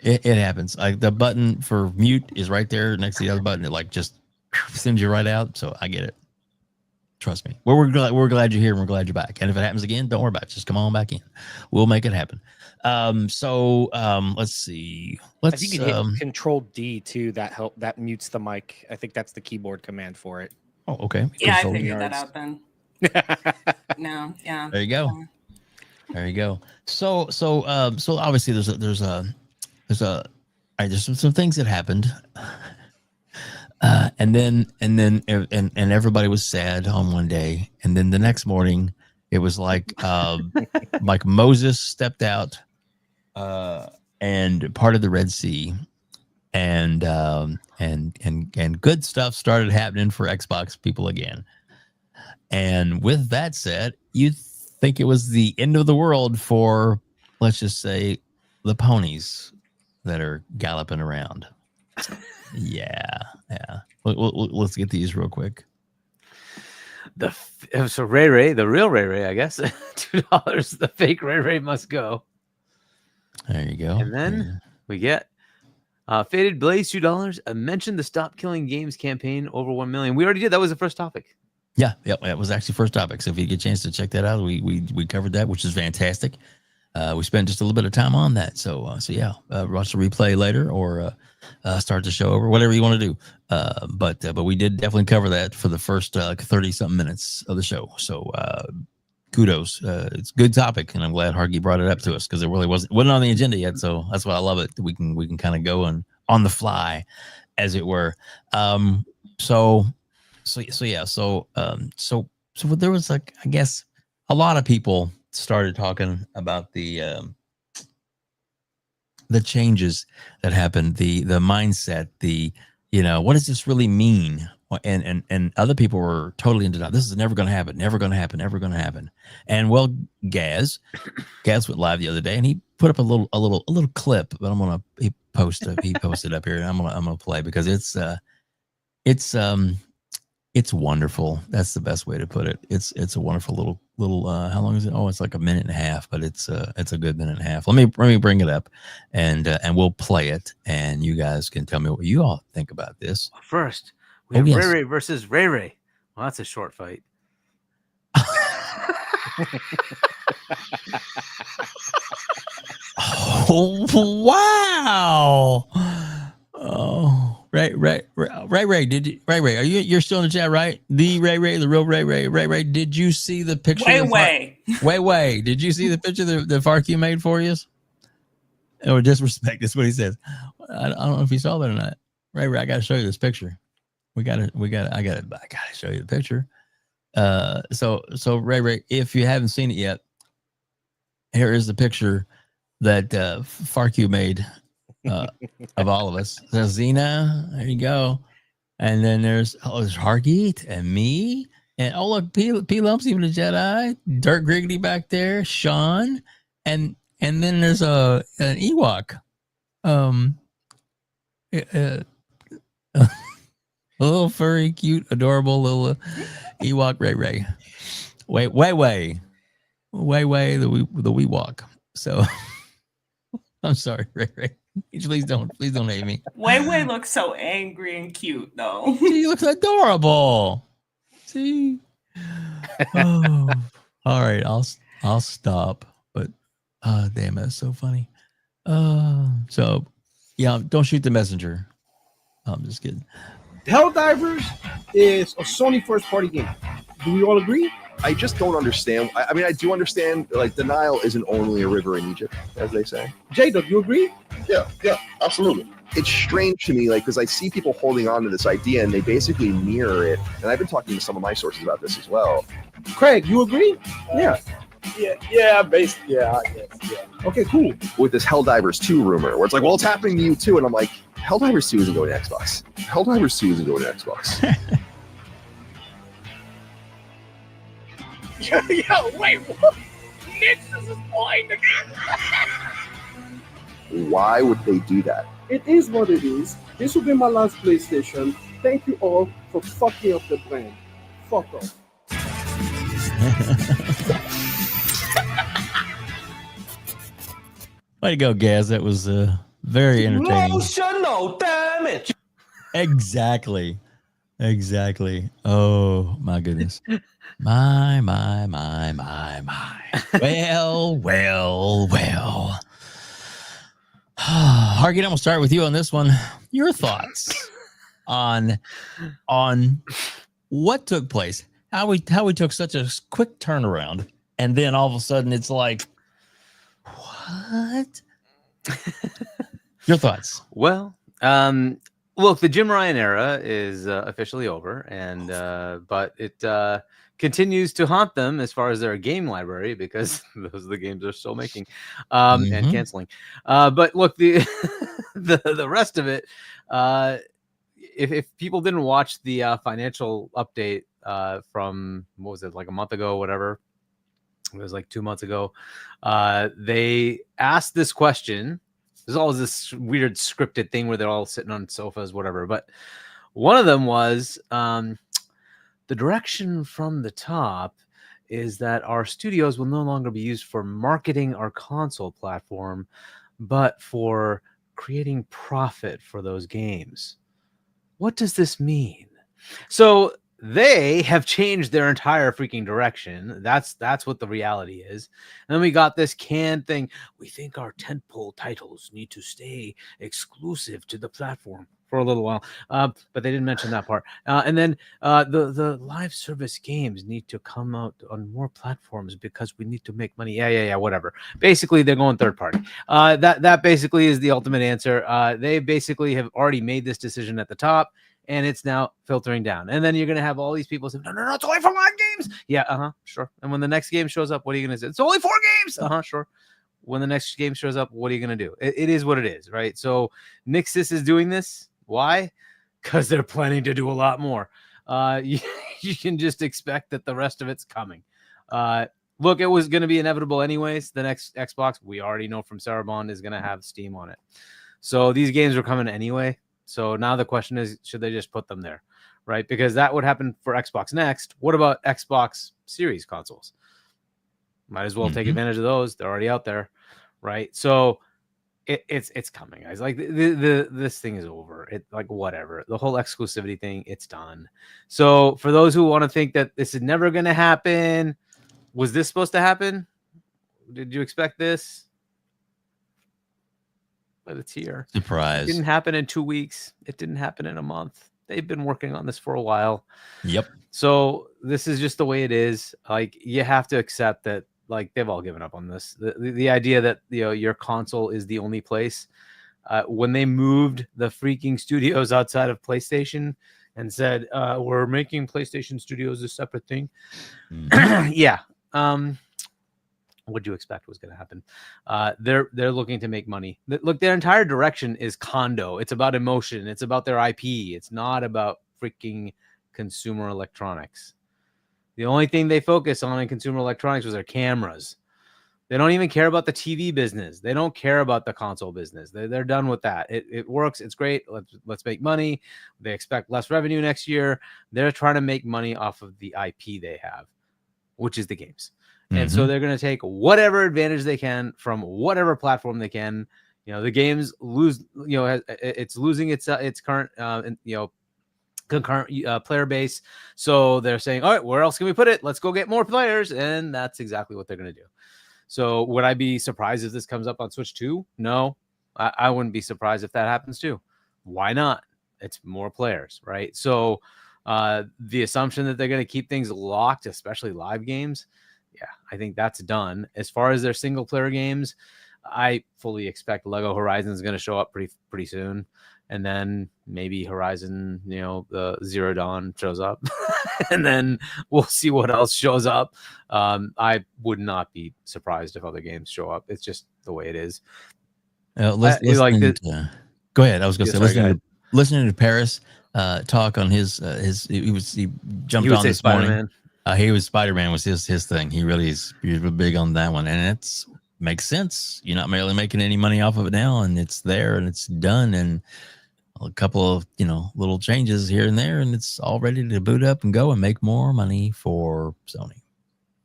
It happens. Like the button for mute is right there next to the other button. It like just sends you right out. So I get it. Trust me. We're glad you're here and we're glad you're back. And if it happens again, don't worry about it. Just come on back in. We'll make it happen. Let's see. I think you hit Control D too. That mutes the mic. I think that's the keyboard command for it. Oh, okay. Yeah, I Control figured yards. that out then. No, yeah. There you go. There you go. So obviously there's some things that happened. And then everybody was sad on one day, and then the next morning it was like Moses stepped out and parted the Red Sea, and good stuff started happening for Xbox people again. And with that said, you think it was the end of the world for, let's just say, the ponies that are galloping around. Yeah. Let's get these real quick. So Ray Ray, the real Ray Ray, I guess, $2. The fake Ray Ray must go. There you go. And then we get Faded Blaze, $2. I mentioned the Stop Killing Games campaign, over 1 million. We already did. That was the first topic. Yeah, that was actually first topic. So if you get a chance to check that out, we covered that, which is fantastic. We spent just a little bit of time on that. So yeah, watch the replay later or start the show over, whatever you want to do. But we did definitely cover that for the first 30 something minutes of the show. So kudos. It's a good topic, and I'm glad Hargeet brought it up to us because it really wasn't on the agenda yet. So that's why I love it. We can kind of go on the fly, as it were. So there was, like, I guess a lot of people started talking about the changes that happened, the mindset, what does this really mean? And other people were totally into that. This is never going to happen, never going to happen, never going to happen. And well, Gaz went live the other day, and he put up a little clip, but he posted up here, and I'm gonna play because it's wonderful. That's the best way to put it. It's a wonderful little how long is it? Oh, it's like a minute and a half, but it's a good minute and a half. Let me bring it up and we'll play it, and you guys can tell me what you all think about this. First, we have Ray Ray versus Ray Ray. Well, that's a short fight. Oh, wow. Oh. Ray, are you're still in the chat, right? The real Ray. Did you see the picture? Way. Did you see the picture that Farq made for you? Or disrespect? That's what he says. I don't know if you saw that or not. Ray, I got to show you this picture. I got to show you the picture. So Ray, if you haven't seen it yet, here is the picture that Farq made. Of all of us. So ZINA, there you go. And then there's Hargeet and me. And look, P Lumps, even the Jedi, Dirt Griggity back there, Shaun, and then there's an Ewok. A little furry, cute, adorable little Ewok Ray. Way, the Ewok. So I'm sorry, Ray. Please don't hate me. Way looks so angry and cute, though. She looks adorable. See? Oh. All right, I'll stop. But damn, that's so funny. So yeah, don't shoot the messenger. I'm just kidding. Helldivers is a Sony first-party game. Do we all agree? I just don't understand. I mean, I do understand, like, the Nile isn't only a river in Egypt, as they say. J-Dub, you agree? Yeah, absolutely. It's strange to me, like, because I see people holding on to this idea, and they basically mirror it. And I've been talking to some of my sources about this as well. Craig, you agree? Yeah. Yeah, basically, yeah. Okay, cool. With this Helldivers 2 rumor, where it's like, well, it's happening to you too. And I'm like, Helldivers 2 isn't going to Xbox. Helldivers 2 isn't going to Xbox. Yo, wait, what? Nixon is playing again. Why would they do that? It is what it is. This will be my last PlayStation. Thank you all for fucking up the brand. Fuck off. Way to go, Gaz. That was very entertaining. Emotional damage. Exactly. Exactly. Oh my goodness. My. Well. Hargit, I'm gonna start with you on this one. Your thoughts on what took place, how we took such a quick turnaround, and then all of a sudden it's like, what? Your thoughts? Well, look, the Jim Ryan era is officially over, and but it continues to haunt them as far as their game library, because those are the games they're still making and canceling. But look, the the rest of it, if people didn't watch the financial update from, what was it, like a month ago, whatever, it was like 2 months ago, they asked this question. There's always this weird scripted thing where they're all sitting on sofas, whatever. But one of them was, the direction from the top is that our studios will no longer be used for marketing our console platform, but for creating profit for those games. What does this mean? So they have changed their entire freaking direction. That's what the reality is. And then we got this canned thing. We think our tentpole titles need to stay exclusive to the platform for a little while, but they didn't mention that part. And then the live service games need to come out on more platforms because we need to make money. Yeah, whatever. Basically, they're going third party. That basically is the ultimate answer. They basically have already made this decision at the top, and it's now filtering down. And then you're going to have all these people say, no, it's only for live games. Yeah, sure. And when the next game shows up, what are you going to say? It's only 4 games. Sure. When the next game shows up, what are you going to do? It is what it is, right? So Nixis is doing this. Why? Because they're planning to do a lot more. You can just expect that the rest of it's coming. Look, it was going to be inevitable anyways. The next Xbox, we already know from Sarabon, is going to have Steam on it. So these games are coming anyway. So now the question is, should they just put them there, right? Because that would happen for Xbox Next. What about Xbox Series consoles? Might as well take advantage of those. They're already out there, right? So it's coming, guys. Like this thing is over. It, like, whatever. The whole exclusivity thing, it's done. So for those who want to think that this is never going to happen, was this supposed to happen? Did you expect this? But it's here. Surprise. It didn't happen in 2 weeks. It didn't happen in a month. They've been working on this for a while. Yep. So this is just the way it is. Like, you have to accept that, like, they've all given up on this. The idea that, you know, your console is the only place. When they moved the freaking studios outside of PlayStation and said, we're making PlayStation Studios a separate thing. Yeah. What do you expect was going to happen? They're looking to make money. Look, their entire direction is condo. It's about emotion. It's about their IP. It's not about freaking consumer electronics. The only thing they focus on in consumer electronics was their cameras. They don't even care about the TV business. They don't care about the console business. They're done with that. It works. It's great. Let's make money. They expect less revenue next year. They're trying to make money off of the IP they have, which is the games. And so they're going to take whatever advantage they can from whatever platform they can. You know, the games lose, you know, it's losing its current, you know, concurrent player base. So they're saying, all right, where else can we put it? Let's go get more players. And that's exactly what they're going to do. So would I be surprised if this comes up on Switch 2? No, I wouldn't be surprised if that happens too. Why not? It's more players, right? So the assumption that they're going to keep things locked, especially live games, yeah, I think that's done. As far as their single player games, I fully expect Lego Horizon is going to show up pretty soon. And then maybe Horizon, you know, the Zero Dawn shows up. And then we'll see what else shows up. I would not be surprised if other games show up. It's just the way it is. Go ahead. I was going to say, listening to Paris talk on he jumped on this Spider-Man. morning. Spider-Man was his thing. He really is big on that one, and it's makes sense. You're not really making any money off of it now, and it's there and it's done, and a couple of, you know, little changes here and there, and it's all ready to boot up and go and make more money for Sony.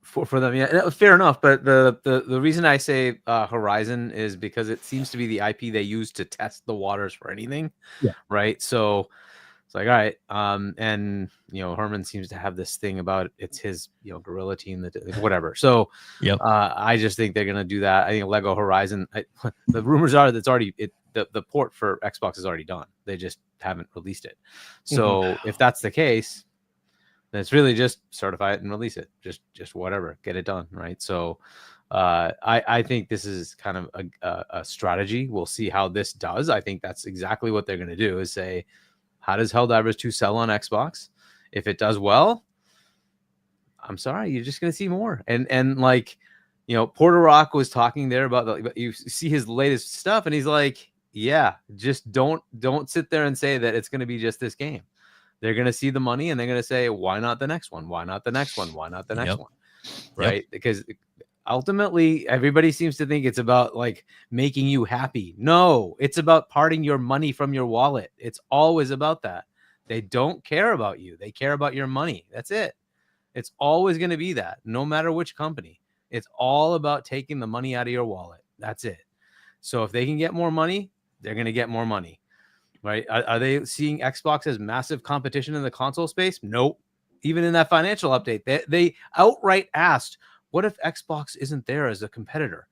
For them, yeah, fair enough. But the reason I say Horizon is because it seems to be the IP they use to test the waters for anything, right? So like, all right. And Herman seems to have this thing about it's his guerrilla team that whatever. So I just think they're gonna do that. I think Lego Horizon. The rumors are that's already the port for Xbox is already done. They just haven't released it. So if that's the case, then it's really just certify it and release it. Just whatever, get it done, right? So I think this is kind of a strategy. We'll see how this does. I think that's exactly what they're gonna do is say, how does Helldivers 2 sell on Xbox? If it does well, I'm sorry, you're just going to see more. And like, Porter Rock was talking there about you see his latest stuff, and he's like, yeah, just don't sit there and say that it's going to be just this game. They're going to see the money, and they're going to say, why not the next one? Why not the next one? Why not the next one? Right? Because ultimately, everybody seems to think it's about like making you happy. No, it's about parting your money from your wallet. It's always about that. They don't care about you. They care about your money. That's it. It's always going to be that, no matter which company. It's all about taking the money out of your wallet. That's it. So if they can get more money, they're going to get more money, right? Are they seeing Xbox as massive competition in the console space? Nope. Even in that financial update, they outright asked, what if Xbox isn't there as a competitor?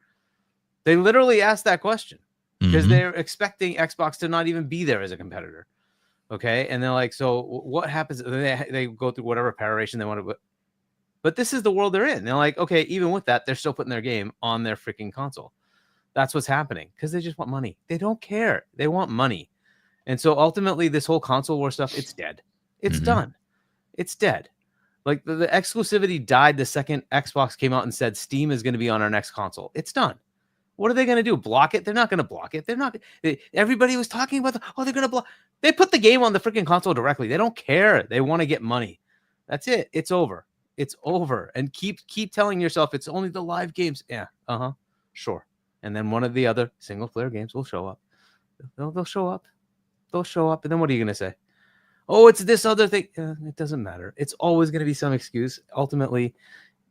They literally asked that question because they're expecting Xbox to not even be there as a competitor. Okay. And they're like, so what happens? They go through whatever peroration they want to, but this is the world they're in. They're like, okay, even with that, they're still putting their game on their freaking console. That's what's happening because they just want money. They don't care. They want money. And so ultimately this whole console war stuff, it's dead. It's done. It's dead. Like the exclusivity died the second Xbox came out and said Steam is going to be on our next console. It's done. What are they going to do? Block it? They're not going to block it. They're not. Everybody was talking about, they're going to block. They put the game on the freaking console directly. They don't care. They want to get money. That's it. It's over. It's over. And keep telling yourself it's only the live games. Yeah. Sure. And then one of the other single player games will show up. They'll show up. They'll show up. And then what are you going to say? Oh, it's this other thing. It doesn't matter. It's always going to be some excuse. Ultimately,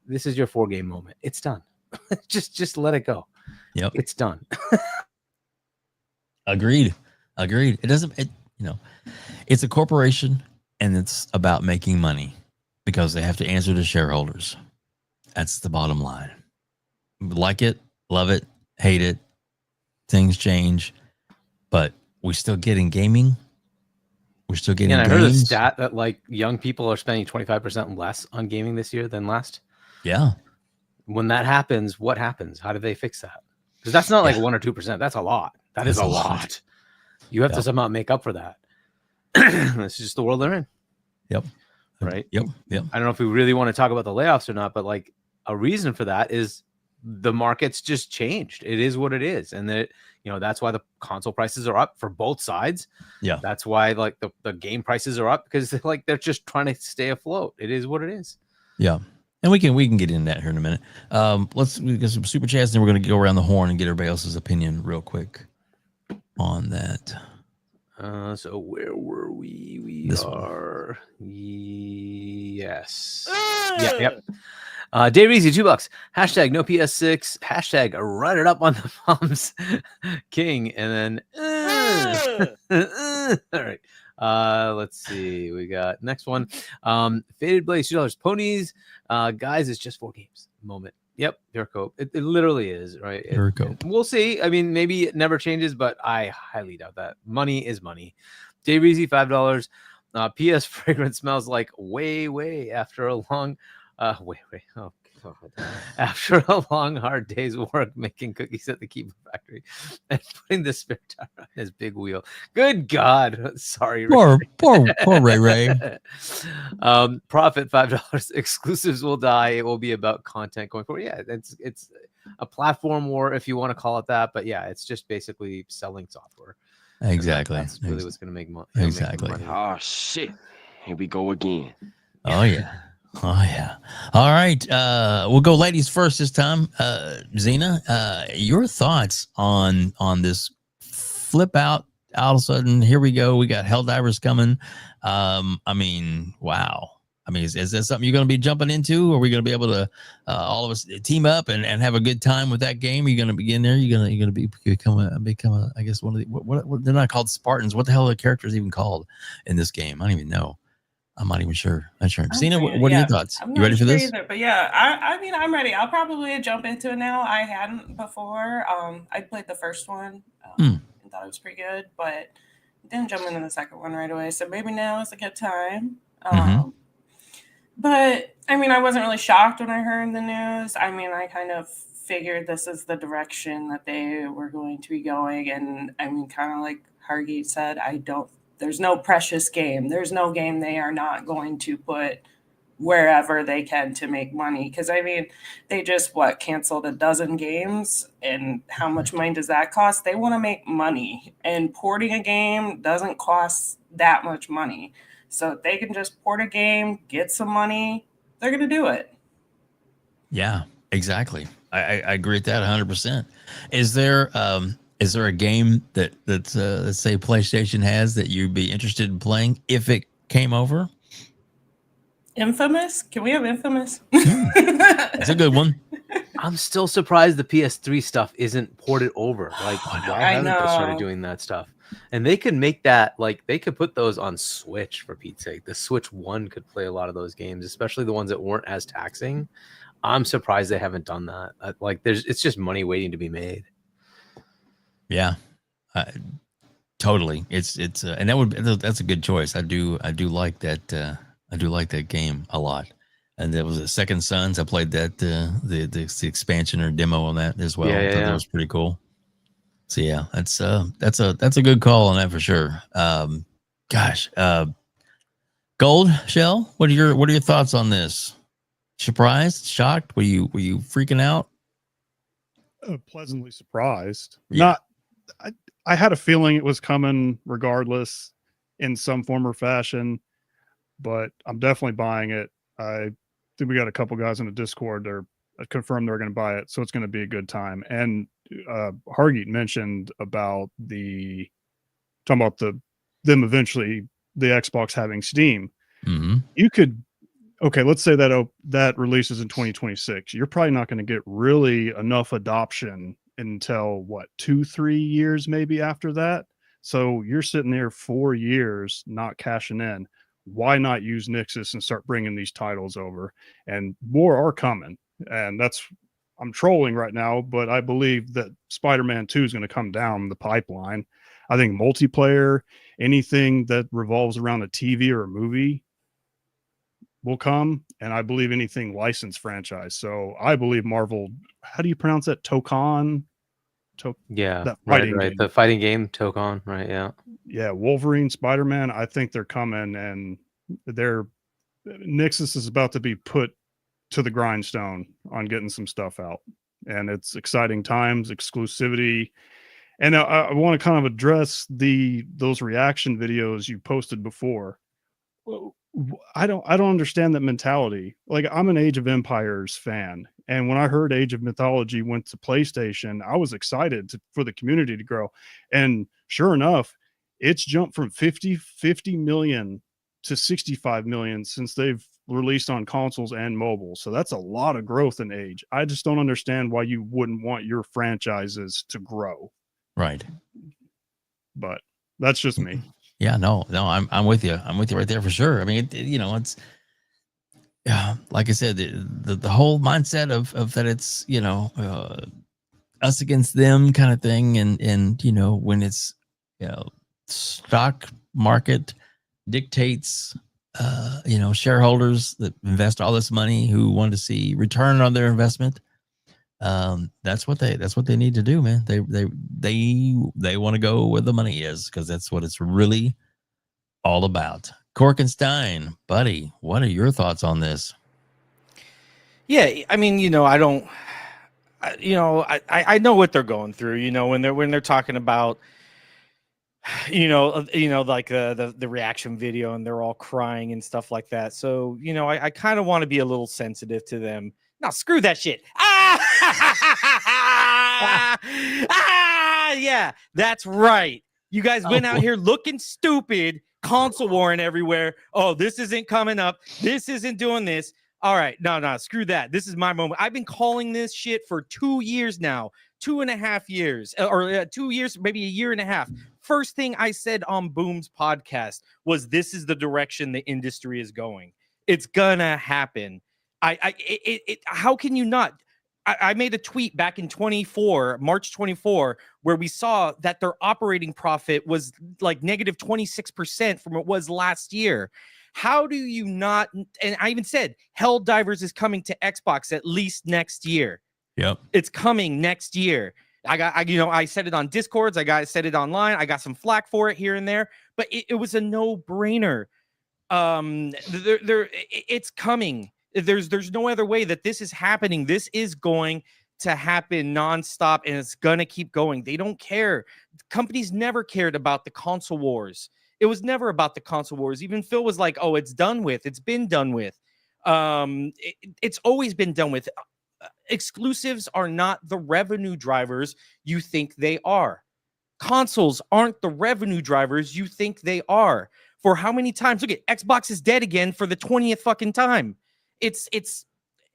this is your 4-game moment. It's done. just let it go. Yep. It's done. Agreed. It doesn't, it's a corporation and it's about making money because they have to answer to shareholders. That's the bottom line. Like it, love it, hate it. Things change, but we're still getting gaming. We're still getting games. I heard a stat that like young people are spending 25% less on gaming this year than last. Yeah. When that happens, what happens? How do they fix that? Because that's not like 1 or 2%. That's a lot. That's a lot. You have to somehow make up for that. It's just the world they're in. Yep. Right. Yep. I don't know if we really want to talk about the layoffs or not, but like a reason for that is the market's just changed. It is what it is. And that, that's why the console prices are up for both sides. Yeah. That's why like the game prices are up because they're just trying to stay afloat. It is what it is. Yeah. And we can get into that here in a minute. We get some super chats, and then we're going to go around the horn and get everybody else's opinion real quick on that. So where were we? We are. Yes. Yep. Dave Reezy, $2. Hashtag no PS6. Hashtag run it up on the palms. King. And then. All right. Let's see. We got next one. Faded Blaze, $2. Ponies. Guys, it's just 4 games. Moment. Yep. Jericho. It literally is, right? We'll see. I mean, maybe it never changes, but I highly doubt that. Money is money. Dave Reezy, $5. PS fragrance smells like way after a long oh God. After a long hard day's work making cookies at the keyboard factory and putting the spare tire on his big wheel. Good God. Sorry. Poor Ray. Profit $5. Exclusives will die. It will be about content going forward. Yeah, it's a platform war if you want to call it that, but yeah, it's just basically selling software. Exactly. That's really what's going to make money. Exactly. Oh shit! Here we go again. Oh yeah. All right. We'll go ladies first this time. ZINA, your thoughts on this flip out? All of a sudden, here we go. We got Helldivers coming. I mean, wow. I mean, is that something you're going to be jumping into? Are we going to be able to all of us team up and have a good time with that game? Are you going to be in there? You're going to become a I guess one of the what they're not called Spartans. What the hell are the characters even called in this game? I don't even know. I'm not even sure. Not sure. ZINA, what are your thoughts? You ready for this? Either, but yeah, I mean, I'm ready. I'll probably jump into it now. I hadn't before. I played the first one and thought it was pretty good, but didn't jump into the second one right away. So maybe now is a good time. But I mean, I wasn't really shocked when I heard the news. I mean, I kind of figured this is the direction that they were going to be going. And I mean, kind of like Hargeet said, there's no precious game. There's no game they are not going to put wherever they can to make money. Because I mean, they just canceled a dozen games, and how much money does that cost? They want to make money, and porting a game doesn't cost that much money. So if they can just port a game, get some money, they're going to do it. Yeah, exactly. I agree with that 100%. Is there a game that let's say PlayStation has that you'd be interested in playing if it came over? Infamous? Can we have Infamous? It's a good one. I'm still surprised the PS3 stuff isn't ported over. Like, why haven't they started doing that stuff? And they could make that, like, they could put those on Switch, for Pete's sake. The Switch 1 could play a lot of those games, especially the ones that weren't as taxing. I'm surprised they haven't done that. It's just money waiting to be made. Yeah, totally. It's and that's a good choice. I do like that. I do like that game a lot. And there was a Second Sons. I played that the expansion or demo on that as well. I thought that was pretty cool. So yeah, that's a good call on that for sure. Gold Shell, what are your thoughts on this? Surprised, shocked? Were you freaking out? Pleasantly surprised. Yeah. I had a feeling it was coming regardless in some form or fashion, but I'm definitely buying it. I think we got a couple guys in the Discord that confirmed they're going to buy it, so it's going to be a good time. And Hargeet mentioned about them eventually the Xbox having Steam. Mm-hmm. You could, okay, let's say that releases in 2026. You're probably not going to get really enough adoption until 2-3 years maybe after that. So you're sitting there 4 years not cashing in. Why not use Nixus and start bringing these titles over? And more are coming. And I'm trolling right now, but I believe that Spider-Man 2 is going to come down the pipeline. I think multiplayer, anything that revolves around a TV or a movie will come. And I believe anything licensed franchise. So I believe Marvel, how do you pronounce that? Tokon? That fighting right. game. The fighting game, Tokon, right? Yeah. Yeah, Wolverine, Spider-Man, I think they're coming, and Nixus is about to be put to the grindstone on getting some stuff out. And it's exciting times, exclusivity. And I want to kind of address those reaction videos you posted before. I don't understand that mentality. Like, I'm an Age of Empires fan, and when I heard Age of Mythology went to PlayStation, I was excited for the community to grow. And sure enough, it's jumped from 50 million to 65 million since they've released on consoles and mobile. So that's a lot of growth in Age. I just don't understand why you wouldn't want your franchises to grow. Right. But that's just me. Yeah, no, I'm with you. I'm with you right there for sure. I mean, it's like I said, the whole mindset of that it's, us against them kind of thing. And, when it's, stock market dictates, shareholders that invest all this money who want to see return on their investment. That's what they need to do, man. They want to go where the money is, because that's what it's really all about. Corkenstein, buddy, what are your thoughts on this? Yeah, I mean, I don't, I know what they're going through, when they're talking about, like the reaction video and they're all crying and stuff like that. So, I kind of want to be a little sensitive to them. No, screw that shit. Yeah, that's right. You guys went out here looking stupid console warring everywhere. Oh, this isn't coming up. This isn't doing this. All right, no, screw that. This is my moment. I've been calling this shit for 2 years now, 2.5 years, or 2 years, maybe a year and a half. First thing I said on Boom's podcast was, this is the direction the industry is going. It's gonna happen. How can you not? I made a tweet back in March 24, where we saw that their operating profit was like negative 26% from what it was last year. How do you not? And I even said Helldivers is coming to Xbox at least next year. Yep. It's coming next year. I said it on Discords. Said it online. I got some flack for it here and there, but it was a no-brainer. It's coming. There's no other way that this is happening. This is going to happen nonstop, and it's gonna keep going. They don't care. Companies never cared about the console wars. It was never about the console wars. Even Phil was like, "Oh, it's done with. It's been done with." It's always been done with. Exclusives are not the revenue drivers you think they are. Consoles aren't the revenue drivers you think they are. For how many times? Look at Xbox is dead again for the 20th fucking time. It's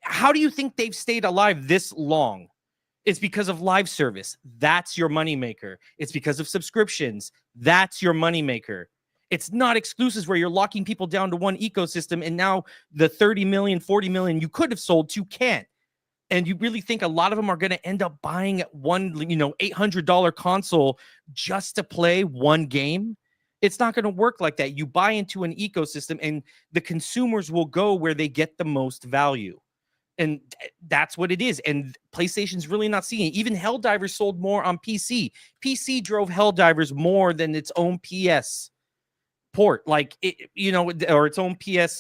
how do you think they've stayed alive this long? It's because of live service. That's your moneymaker. It's because of subscriptions. That's your moneymaker. It's not exclusives where you're locking people down to one ecosystem, and now the 30 million, 40 million you could have sold to can't. And you really think a lot of them are going to end up buying one, $800 console just to play one game? It's not going to work like that. You buy into an ecosystem, and the consumers will go where they get the most value. And that's what it is. And PlayStation's really not seeing it. Even Helldivers sold more on PC. PC drove Helldivers more than its own PS port, or its own PS,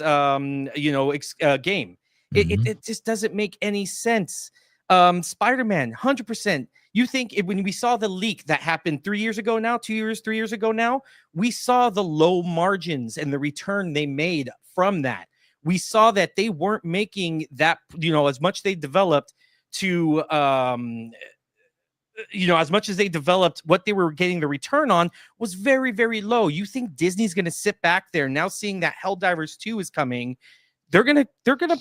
game. It just doesn't make any sense. Spider-Man, 100%. You think when we saw the leak that happened 3 years ago now, 3 years ago now, we saw the low margins and the return they made from that. We saw that they weren't making that, as much they developed to, as much as they developed, what they were getting the return on was very, very low. You think Disney's going to sit back there now, seeing that Helldivers 2 is coming? They're gonna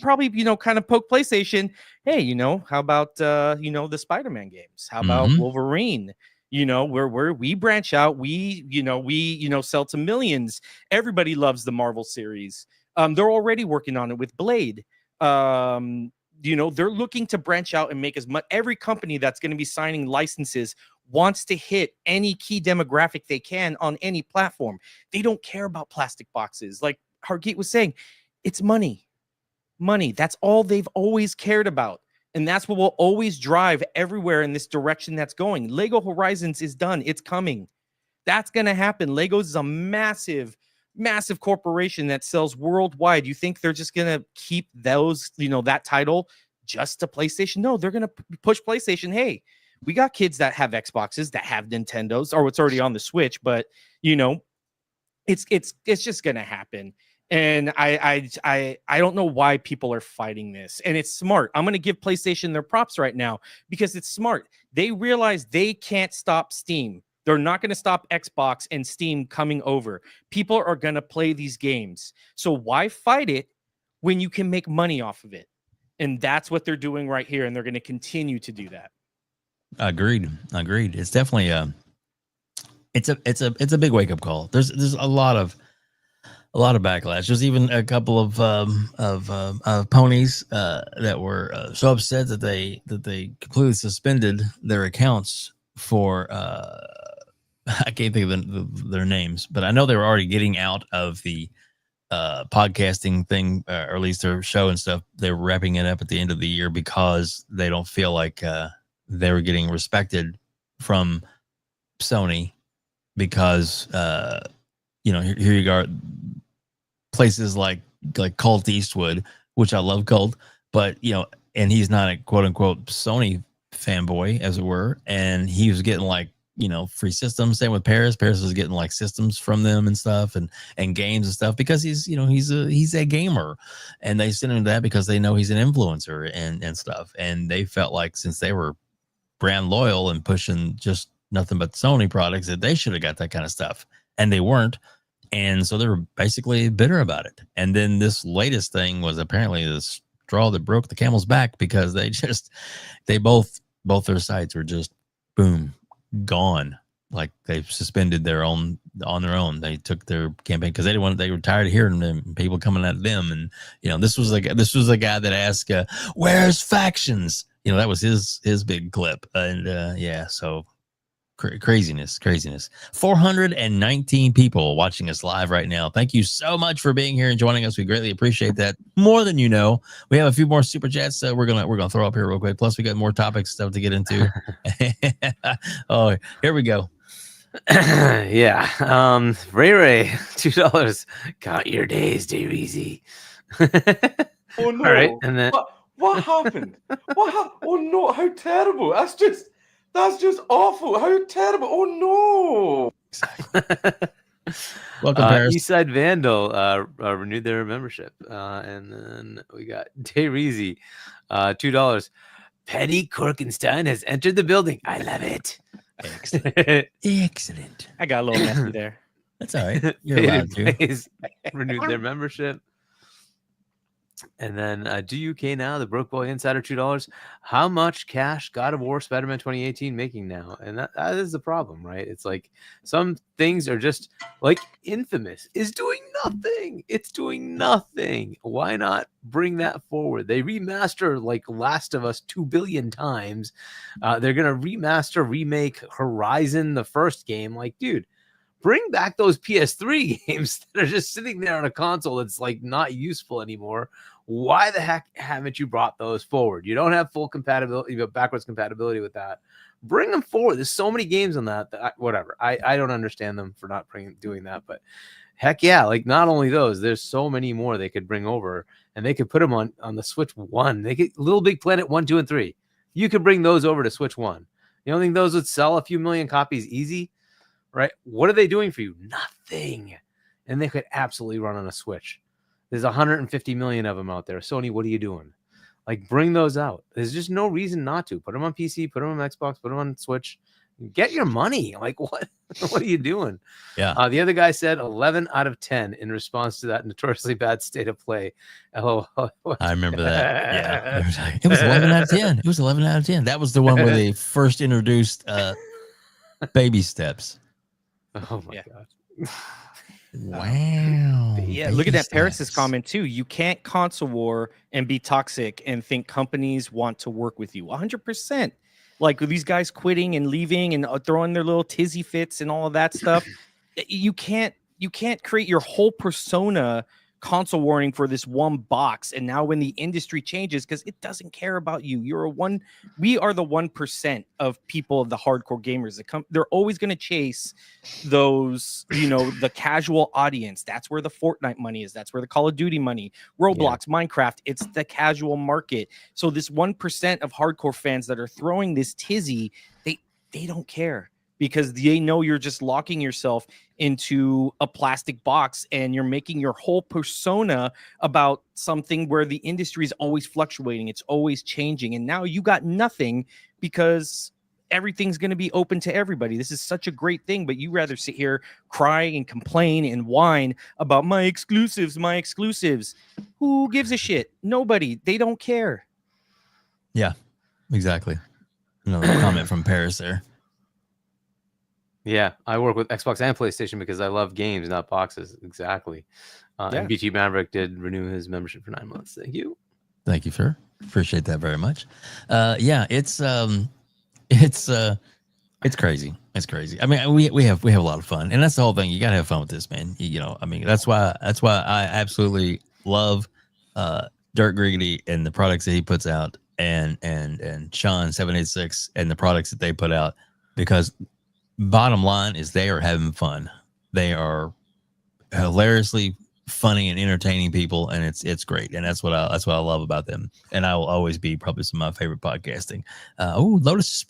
probably kind of poke PlayStation. Hey, how about the Spider-Man games? How about Wolverine? Where we branch out, we sell to millions. Everybody loves the Marvel series. They're already working on it with Blade. They're looking to branch out and make as much. Every company that's going to be signing licenses wants to hit any key demographic they can on any platform. They don't care about plastic boxes. Like Hargeet was saying, it's money. That's all they've always cared about. And that's what will always drive everywhere in this direction that's going. Lego Horizons is done. It's coming. That's going to happen. Legos is a massive, massive corporation that sells worldwide. You think they're just going to keep those, that title just to PlayStation? No, they're going to push PlayStation. Hey, we got kids that have Xboxes, that have Nintendos, or it's already on the Switch, but it's just going to happen. And I don't know why people are fighting this. And it's smart. I'm going to give PlayStation their props right now because it's smart. They realize they can't stop Steam. They're not going to stop Xbox and Steam coming over. People are going to play these games. So why fight it when you can make money off of it? And that's what they're doing right here. And they're going to continue to do that. Agreed. It's definitely it's a big wake up call. There's a lot of backlash. There's even a couple of ponies that were so upset that they completely suspended their accounts for I can't think of their names, but I know they were already getting out of the podcasting thing, or at least their show and stuff. They're wrapping it up at the end of the year because they don't feel like they were getting respected from Sony because here you go. Places like Colt Eastwood, which I love Colt, but and he's not a quote unquote Sony fanboy, as it were, and he was getting free systems. Same with Paris. Paris was getting systems from them and stuff, and games and stuff because he's a gamer, and they sent him that because they know he's an influencer and stuff, and they felt like since they were brand loyal and pushing just nothing but Sony products that they should have got that kind of stuff, and they weren't. And so they were basically bitter about it. And then this latest thing was apparently the straw that broke the camel's back, because they both their sites were just boom, gone. Like they've suspended their own on their own. They took their campaign because they were tired of hearing them, people coming at them. And this was a guy that asked, "Where's factions?" That was his big clip. And so craziness. 419 people watching us live right now. Thank you so much for being here and joining us. We greatly appreciate that, more than you know. We have a few more super chats we're gonna throw up here real quick. Plus we got more topics stuff to get into. Oh, here we go. Yeah. Ray, $2. Count your days, Daviesy. Oh no! All right, and then what happened? Oh no! How terrible! That's just awful. How terrible! Oh no! Welcome, Paris. Eastside Vandal renewed their membership, and then we got Daviesy, $2. Penny Corkenstein has entered the building. I love it. Excellent. I got a little messy there. That's all right. You're allowed to. Renewed their membership. And then Do UK Now, the Broke Boy Insider, $2. How much cash God of War Spider-Man 2018 making now? And that is the problem, right? It's like some things are just like Infamous is doing nothing. It's doing nothing. Why not bring that forward? They remaster like Last of Us 2 billion times. They're going to remake Horizon, the first game. Like, dude, bring back those PS3 games that are just sitting there on a console that's like not useful anymore. Why the heck haven't you brought those forward? You don't have full compatibility, backwards compatibility with that. Bring them forward. There's so many games on that whatever. I don't understand them for not doing that, but heck yeah, like not only those, there's so many more they could bring over, and they could put them on the Switch 1. They get Little Big Planet 1, 2, and 3. You could bring those over to Switch 1. You don't think those would sell a few million copies easy? Right? What are they doing for you? Nothing. And they could absolutely run on a Switch. There's 150 million of them out there. Sony, what are you doing? Like, bring those out. There's just no reason not to. Put them on PC, put them on Xbox, put them on Switch. Get your money. Like, what? What are you doing? Yeah. The other guy said 11 out of 10 in response to that notoriously bad state of play. Oh, I remember that. Yeah. It was 11 out of 10. It was 11 out of 10. That was the one where they first introduced baby steps. Oh my God. Wow. Yeah, look at that Paris's comment too. You can't console war and be toxic and think companies want to work with you. 100%. Like with these guys quitting and leaving and throwing their little tizzy fits and all of that stuff. You can't create your whole persona console warning for this one box. And now when the industry changes, because it doesn't care about you, we are the 1% of people, the hardcore gamers that come. They're always going to chase those, the casual audience. That's where the Fortnite money is. That's where the Call of Duty money, Roblox, Minecraft. It's the casual market. So this 1% of hardcore fans that are throwing this tizzy, they don't care, because they know you're just locking yourself into a plastic box and you're making your whole persona about something where the industry is always fluctuating. It's always changing. And now you got nothing because everything's going to be open to everybody. This is such a great thing, but you rather sit here, cry and complain and whine about my exclusives. Who gives a shit? Nobody. They don't care. Yeah, exactly. Another comment from Paris there. Yeah, I work with Xbox and PlayStation because I love games, not boxes. Exactly. And BT Maverick did renew his membership for 9 months. Thank you. Thank you, sir. Appreciate that very much. It's crazy. It's crazy. I mean, we have a lot of fun, and that's the whole thing. You gotta have fun with this, man. That's why I absolutely love Dirt Griggity and the products that he puts out, and Shaun 786 and the products that they put out, because bottom line is they are having fun. They are hilariously funny and entertaining people, and it's great. And that's what I love about them. And I will always be probably some of my favorite podcasting. Lotus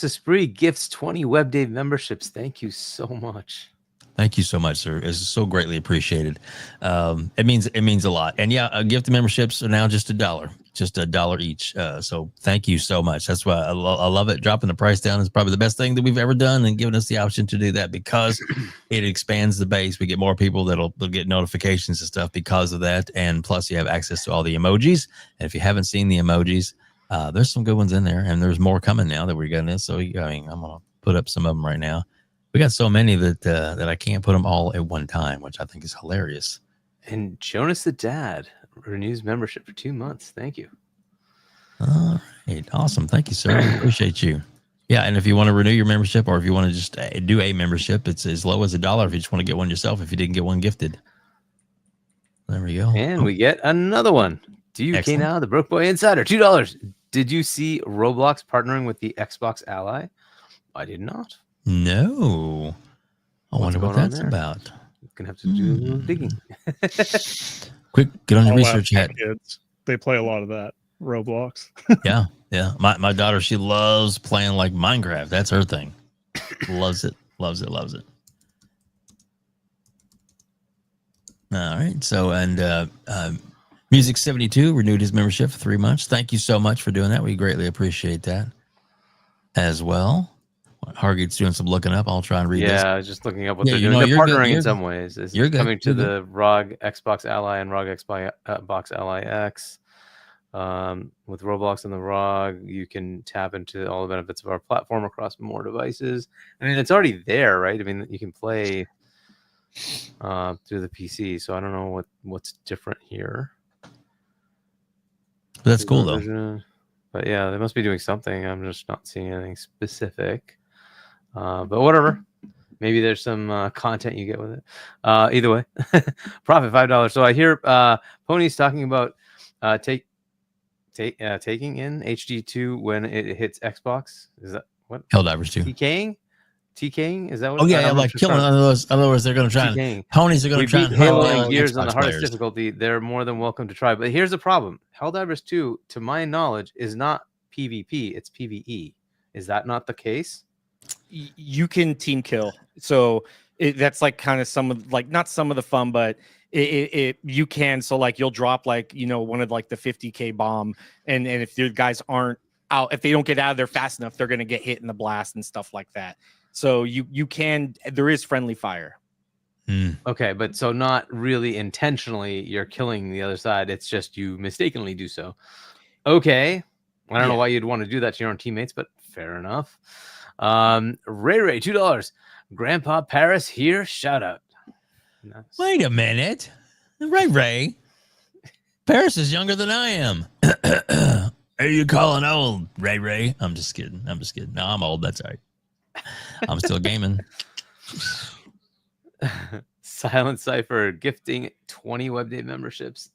Esprit gifts 20 WebDave memberships. Thank you so much. Thank you so much, sir. It's so greatly appreciated. It means a lot. And yeah, gift memberships are now just $1. just $1 each. So thank you so much. That's why I love it. Dropping the price down is probably the best thing that we've ever done, and giving us the option to do that because it expands the base. We get more people they'll get notifications and stuff because of that. And plus you have access to all the emojis. And if you haven't seen the emojis, there's some good ones in there, and there's more coming now that we're getting this. So I'm gonna put up some of them right now. We got so many that I can't put them all at one time, which I think is hilarious. And Jonas the Dad renews membership for 2 months. Thank you. All right. Awesome. Thank you, sir. Appreciate you. Yeah. And if you want to renew your membership, or if you want to just do a membership, it's as low as $1 if you just want to get one yourself, if you didn't get one gifted. There we go. And we get another one. Do you okay now? The Broke Boy Insider, $2. Did you see Roblox partnering with the Xbox Ally? I did not. No. I wonder what that's about. Gonna have to do a little digging. Quick, get on your research hat. Kids, they play a lot of that Roblox. Yeah. My daughter, she loves playing like Minecraft. That's her thing. Loves it. Loves it. All right. So, and Music 72 renewed his membership for 3 months. Thank you so much for doing that. We greatly appreciate that as well. Hargeet's doing some looking up. I'll try and read this. Yeah, I was just looking up what they're doing. They're partnering in some ways. You're coming to the ROG Xbox Ally and ROG Xbox Ally X. With Roblox and the ROG, you can tap into all the benefits of our platform across more devices. I mean, it's already there, right? I mean, you can play through the PC. So I don't know what's different here. That's cool, though. But yeah, they must be doing something. I'm just not seeing anything specific. But whatever. Maybe there's some content you get with it. Either way, profit $5. So I hear Pony's talking about taking in HD2 when it hits Xbox. Is that what? Helldivers 2. TKing? Is that what? Oh yeah, like killing. Otherwise, they're going to try. Ponies are going to try. Halo Gears on the hardest difficulty. They're more than welcome to try. But here's the problem: Helldivers 2, to my knowledge, is not PvP. It's PvE. Is that not the case? You can team kill, so that's like kind of some of not some of the fun, but you can. So like you'll drop one of like the 50k bomb, and if your guys aren't out, if they don't get out of there fast enough, they're gonna get hit in the blast and stuff like that. So you can. There is friendly fire. Okay, but so not really intentionally you're killing the other side. It's just you mistakenly do so. Okay, I don't know why you'd want to do that to your own teammates, but fair enough. Ray, $2. Grandpa Paris here. Shout out. Nice. Wait a minute. Ray. Paris is younger than I am. Are you calling old, Ray? I'm just kidding. No, I'm old. That's all right. I'm still gaming. Silent Cypher gifting 20 WebDave memberships.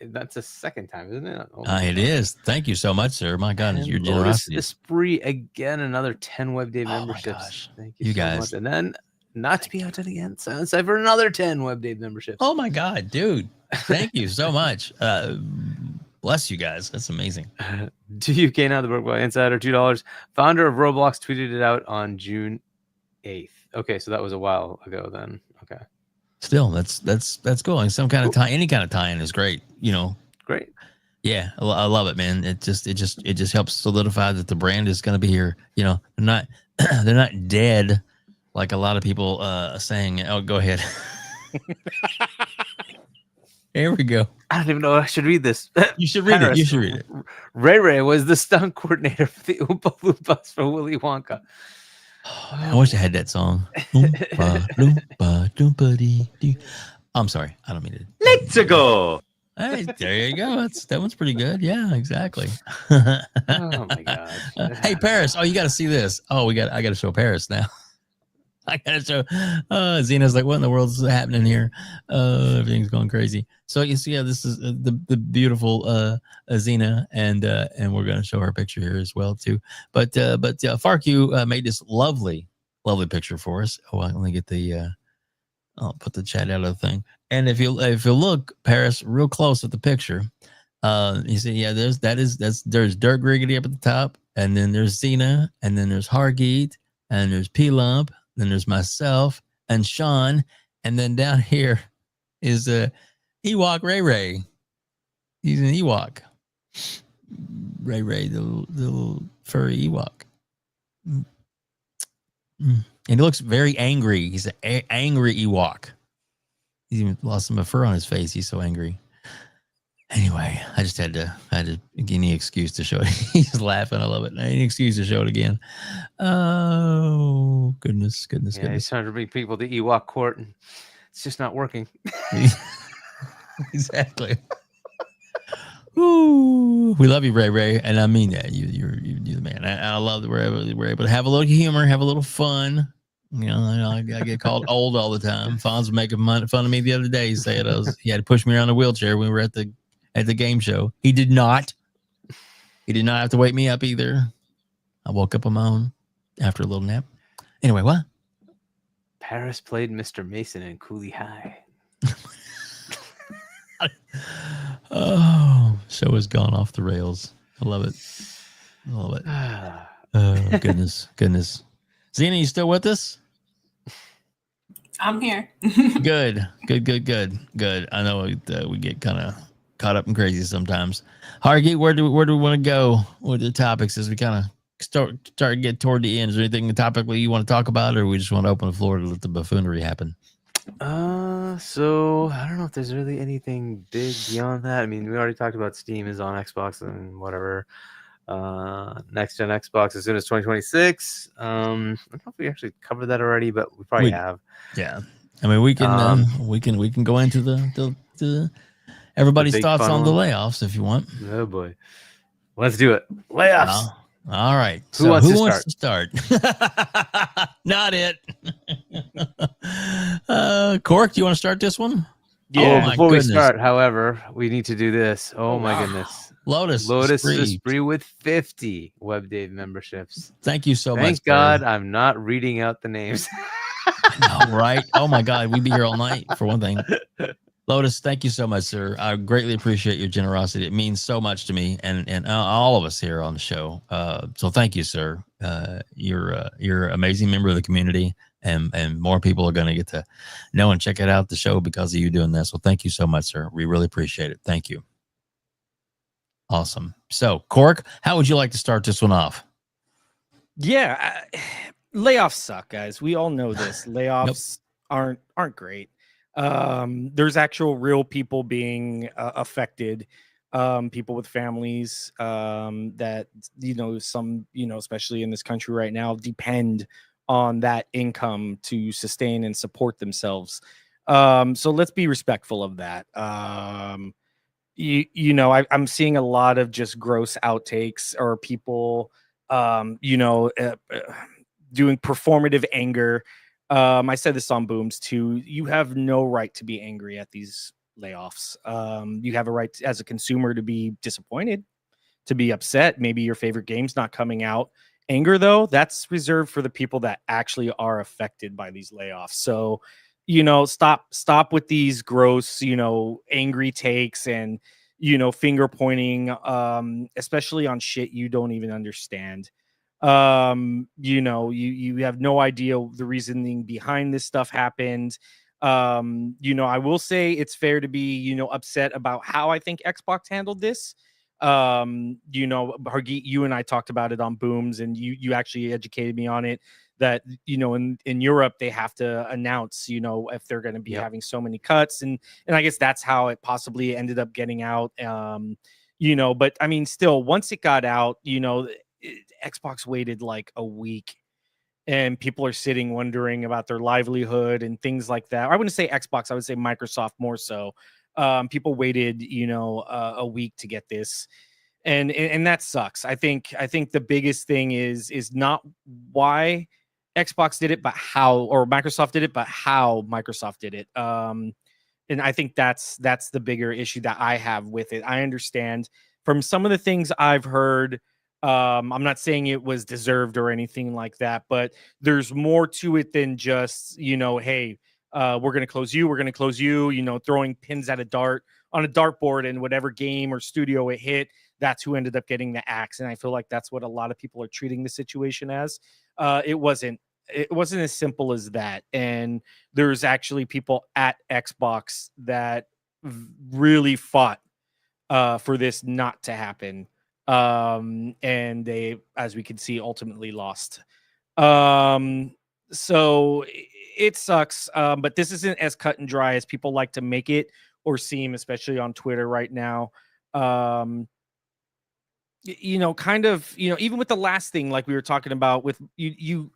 That's the second time, isn't it? It is. Thank you so much, sir. My God, your generosity. Esprit again, another 10 WebDave memberships. Gosh. Thank you so guys. much. And then, not to be outdone again, Silent Cypher another 10 WebDave memberships. Oh my God, dude! Thank you so much. Bless you guys. That's amazing. DUK now the Broke Boy Insider, $2. Founder of Roblox tweeted it out on June 8th. Okay, so that was a while ago then. Okay. Still, that's cool. And some kind of any kind of tie-in is great. Great. Yeah, I love it, man. It just helps solidify that the brand is going to be here. They're not dead like a lot of people saying. Oh, go ahead. Here we go. I don't even know if I should read this. You should read it. You should read it. Ray was the stunt coordinator for the Oompa Loompas for Willy Wonka. I wish I had that song. Oompa, loompa, doompa-dee-dee. I'm sorry. I don't mean to. Let's go. Hey, there you go. That one's pretty good. Yeah, exactly. Oh my God. Hey, Paris. Oh, you got to see this. Oh, I got to show Paris now. I got to show. Zena's like, what in the world is happening here? Everything's going crazy. So you see, this is the beautiful Zena, and we're going to show her picture here as well too. But FarQ made this lovely picture for us. Oh, let me get the. I'll put the chat out of the thing. And if you look, Paris, real close at the picture, you see, yeah, there's Dirk Griggity up at the top, and then there's Zena, and then there's Hargeet, and there's P-Lump, then there's myself and Shaun, and then down here is Ewok Ray. He's an Ewok. Ray, the little furry Ewok. And he looks very angry. He's an angry Ewok. He's even lost some fur on his face. He's so angry. Anyway, I just had to any excuse to show it. He's laughing. I love it. Any excuse to show it again. Oh, goodness. He's trying to bring people to Ewok Court, and it's just not working. Exactly. Ooh, we love you, Ray, and I mean that. You're the man. I love that we're able to have a little humor, have a little fun. You know, I get called old all the time. Fonz was making fun of me the other day. He said he had to push me around a wheelchair when we were at the game show. He did not have to wake me up either. I woke up on my own after a little nap. Anyway, what? Paris played Mr. Mason in Cooley High. Oh, show has gone off the rails. I love it. Oh, goodness. Zina, you still with us? I'm here. Good. I know we get kind of caught up and crazy sometimes. Hargeet, where do we want to go with the topics as we kind of start to get toward the end? Is there anything topically you want to talk about, or we just want to open the floor to let the buffoonery happen? So I don't know if there's really anything big beyond that. I mean, we already talked about Steam is on Xbox and whatever. Next gen Xbox as soon as 2026. I don't know if we actually covered that already, but we probably have. Yeah, I mean we can go into the everybody's thoughts on the layoffs if you want. Oh boy, let's do it. Layoffs. All right. Who wants to start? Not it. Cork, do you want to start this one? Yeah. Before we start, however, we need to do this. Oh my goodness. Lotus Spree with 50 WebDave memberships. Thank you so much. Thank God I'm not reading out the names. I know, right? Oh my God, we'd be here all night for one thing. Lotus, thank you so much, sir. I greatly appreciate your generosity. It means so much to me and all of us here on the show. So thank you, sir. You're an amazing member of the community, and more people are going to get to know and check it out the show because of you doing that. So thank you so much, sir. We really appreciate it. Thank you. Awesome. So, Cork, how would you like to start this one off? Yeah, layoffs suck, guys. We all know this. Layoffs aren't great. There's actual real people being affected, people with families that, some, especially in this country right now, depend on that income to sustain and support themselves. So let's be respectful of that. I'm seeing a lot of just gross outtakes or people, doing performative anger. I said this on Booms too. You have no right to be angry at these layoffs. You have a right as a consumer to be disappointed, to be upset. Maybe your favorite game's not coming out. Anger, though, that's reserved for the people that actually are affected by these layoffs. So, stop with these gross, angry takes and, finger pointing, especially on shit you don't even understand. You have no idea the reasoning behind this stuff happened. I will say it's fair to be, upset about how I think Xbox handled this. Hargeet, you and I talked about it on Booms, and you actually educated me on it that, in Europe, they have to announce, if they're going to be having so many cuts. And I guess that's how it possibly ended up getting out. But I mean, still, once it got out, Xbox waited like a week, and people are sitting wondering about their livelihood and things like that. I wouldn't say Xbox, I would say Microsoft more so. People waited, a week to get this, and that sucks. I think the biggest thing is not why Xbox did it, but how, or Microsoft did it, but how Microsoft did it. And I think that's the bigger issue that I have with it. I understand from some of the things I've heard. I'm not saying it was deserved or anything like that, but there's more to it than just, hey, we're going to close you, throwing pins at a dart on a dartboard, and whatever game or studio it hit, that's who ended up getting the axe. And I feel like that's what a lot of people are treating the situation as. It wasn't as simple as that. And there's actually people at Xbox that really fought for this not to happen. And they, as we can see, ultimately lost. So it sucks. But this isn't as cut and dry as people like to make it or seem, especially on Twitter right now. Kind of, even with the last thing, like we were talking about with you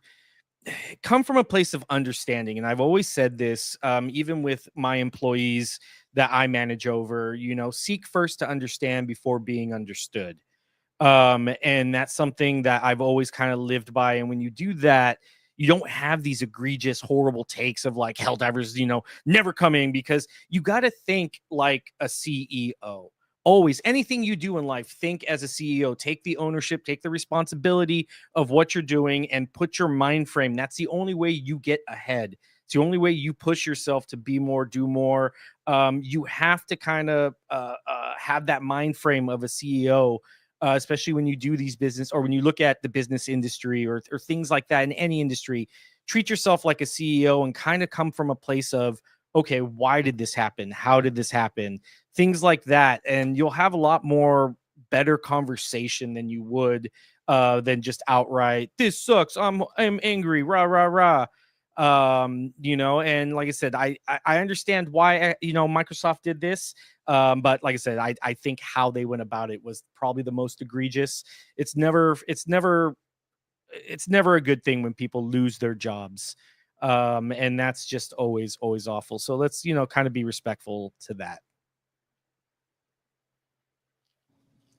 come from a place of understanding. And I've always said this, even with my employees that I manage over, seek first to understand before being understood. And that's something that I've always kind of lived by. And when you do that, you don't have these egregious, horrible takes of like Helldivers, never coming, because you got to think like a CEO. Always, anything you do in life, think as a CEO. Take the ownership, take the responsibility of what you're doing, and put your mind frame. That's the only way you get ahead. It's the only way you push yourself to be more, do more. You have to kind of have that mind frame of a CEO, especially when you do these business, or when you look at the business industry or things like that in any industry. Treat yourself like a CEO and kind of come from a place of, okay, why did this happen? How did this happen? Things like that. And you'll have a lot more better conversation than you would than just outright, this sucks, I'm angry, rah, rah, rah. And like I said, I understand why, Microsoft did this. But like I said, I think how they went about it was probably the most egregious. It's never a good thing when people lose their jobs. And that's just always awful. So let's, kind of be respectful to that.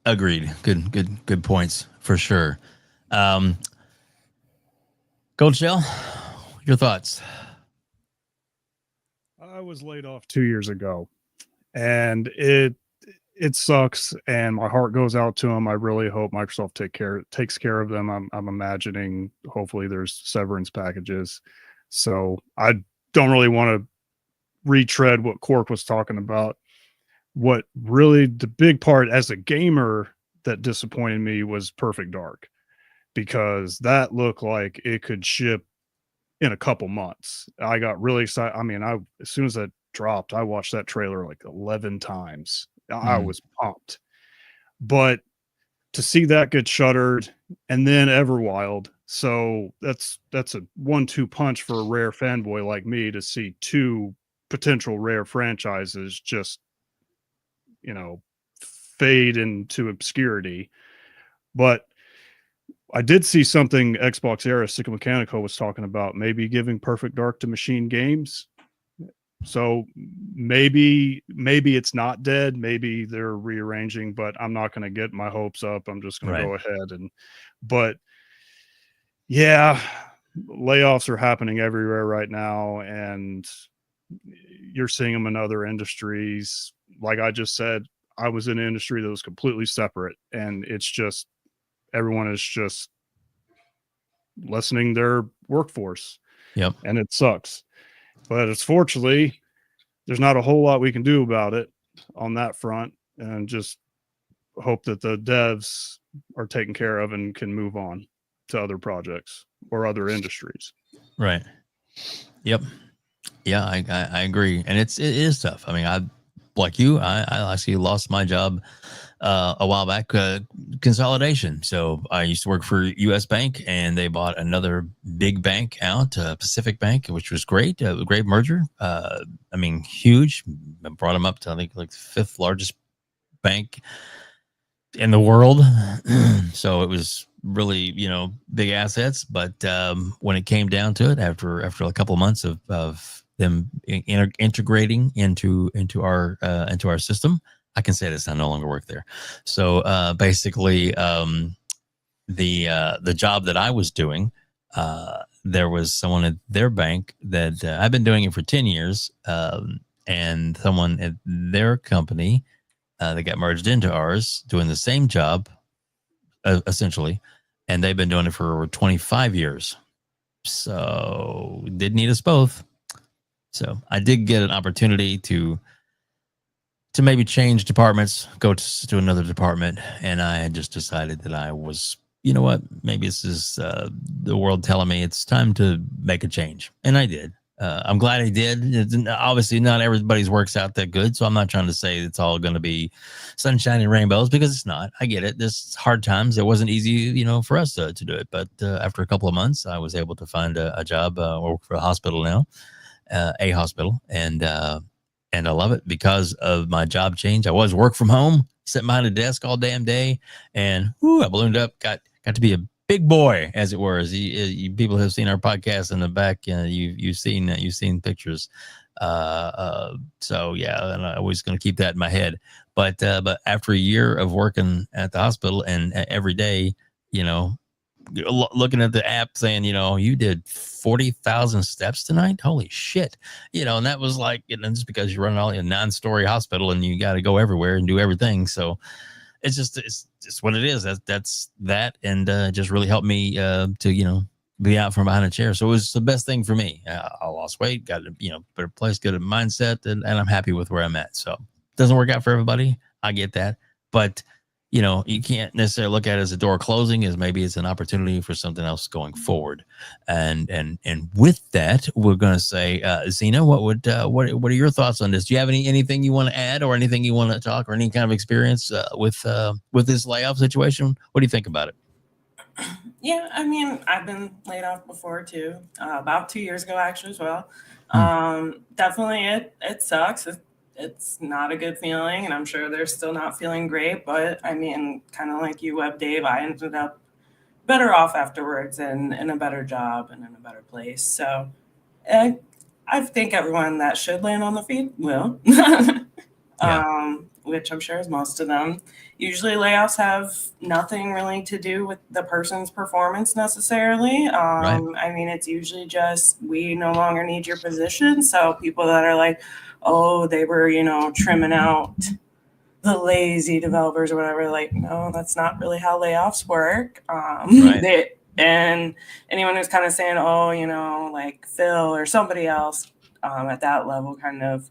Agreed. Good points for sure. GOLDSHELL, your thoughts? I was laid off 2 years ago, and it sucks, and my heart goes out to them. I really hope Microsoft takes care of them. I'm imagining hopefully there's severance packages. So I don't really want to retread what Cork was talking about. What really the big part as a gamer that disappointed me was Perfect Dark, because that looked like it could ship in a couple months. I got really excited. I mean, as soon as that dropped, I watched that trailer like 11 times. I was pumped. But to see that get shuttered, and then Everwild, so that's a 1-2 punch for a rare fanboy like me to see two potential rare franchises just fade into obscurity. But I did see something Xbox era Sica Mechanico was talking about, maybe giving Perfect Dark to Machine Games. So maybe it's not dead. Maybe they're rearranging, but I'm not going to get my hopes up. I'm just going to go ahead but yeah, layoffs are happening everywhere right now, and you're seeing them in other industries. Like I just said, I was in an industry that was completely separate, and it's just everyone is just lessening their workforce. Yep. And it sucks. But it's fortunately, there's not a whole lot we can do about it on that front, and just hope that the devs are taken care of and can move on to other projects or other industries. Right. Yep. Yeah, I agree. And it is tough. I mean, I actually lost my job a while back, consolidation. So I used to work for US Bank, and they bought another big bank out, Pacific Bank, which was great. A great merger. I mean, huge. I brought them up to, I think, like the 5th largest bank in the world. So it was really, big assets. But when it came down to it, after a couple of months of them integrating into our system, I can say this, I no longer work there. So basically, the job that I was doing, there was someone at their bank that I've been doing it for 10 years, and someone at their company that got merged into ours doing the same job, essentially, and they've been doing it for over 25 years. So did need us both. So I did get an opportunity to maybe change departments, go to another department, and I had just decided that I was, you know what, maybe this is the world telling me it's time to make a change, and I did. I'm glad I did. Obviously, not everybody's works out that good, so I'm not trying to say it's all going to be sunshine and rainbows, because it's not. I get it. There's hard times. It wasn't easy, for us to do it. But after a couple of months, I was able to find a job. I work for a hospital now, a hospital, and I love it because of my job change. I was work from home, sitting behind a desk all damn day, and I ballooned up. Got to be a big boy, as it were. As you people have seen our podcast in the back, you've seen pictures. So yeah, and I was going to keep that in my head. But after a year of working at the hospital and every day, looking at the app saying, you did 40,000 steps tonight. Holy shit. And that was like, just because you're running all in a 9-story hospital and you got to go everywhere and do everything. So it's just what it is. That's that. And just really helped me to, be out from behind a chair. So it was the best thing for me. I lost weight, got a, better place, good mindset, and I'm happy with where I'm at. So it doesn't work out for everybody. I get that. But you can't necessarily look at it as a door closing, as maybe it's an opportunity for something else going forward. And with that, we're going to say, ZINA, what are your thoughts on this? Do you have anything you want to add, or anything you want to talk, or any kind of experience with this layoff situation? What do you think about it? Yeah, I mean, I've been laid off before too, about 2 years ago actually as well. Definitely it sucks. It's not a good feeling, and I'm sure they're still not feeling great, but I mean, kind of like you, WebDave, I ended up better off afterwards and in a better job and in a better place. So I think everyone that should land on the feet will, which I'm sure is most of them. Usually layoffs have nothing really to do with the person's performance necessarily. Right. I mean, it's usually just, we no longer need your position. So people that are like, oh, they were, trimming out the lazy developers or whatever, like, no, that's not really how layoffs work. Right. And anyone who's kind of saying, oh, like Phil or somebody else at that level kind of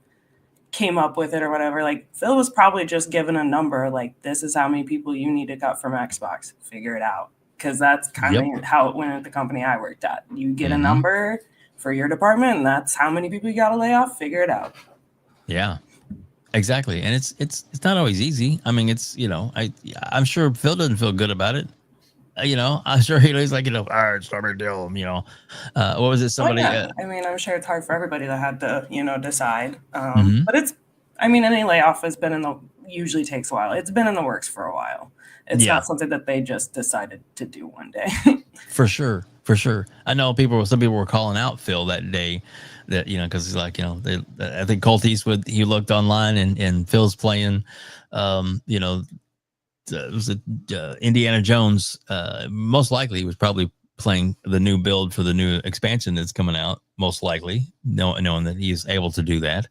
came up with it or whatever, like Phil was probably just given a number, like, this is how many people you need to cut from Xbox, figure it out. Because that's kind of how it went at the company I worked at. You get a number for your department, and that's how many people you got to lay off, figure it out. Yeah, exactly. And it's not always easy. I mean, it's, I'm sure Phil doesn't feel good about it. I'm sure he's like, all right, it's not a big deal. What was it? Somebody, I mean, I'm sure it's hard for everybody that had to, decide. But any layoff has been usually takes a while. It's been in the works for a while. It's not something that they just decided to do one day. For sure. I know some people were calling out Phil that day, that, because he's like, I think Colt Eastwood, he looked online and Phil's playing, it was Indiana Jones. Most likely he was probably playing the new build for the new expansion that's coming out, most likely, knowing that he's able to do that.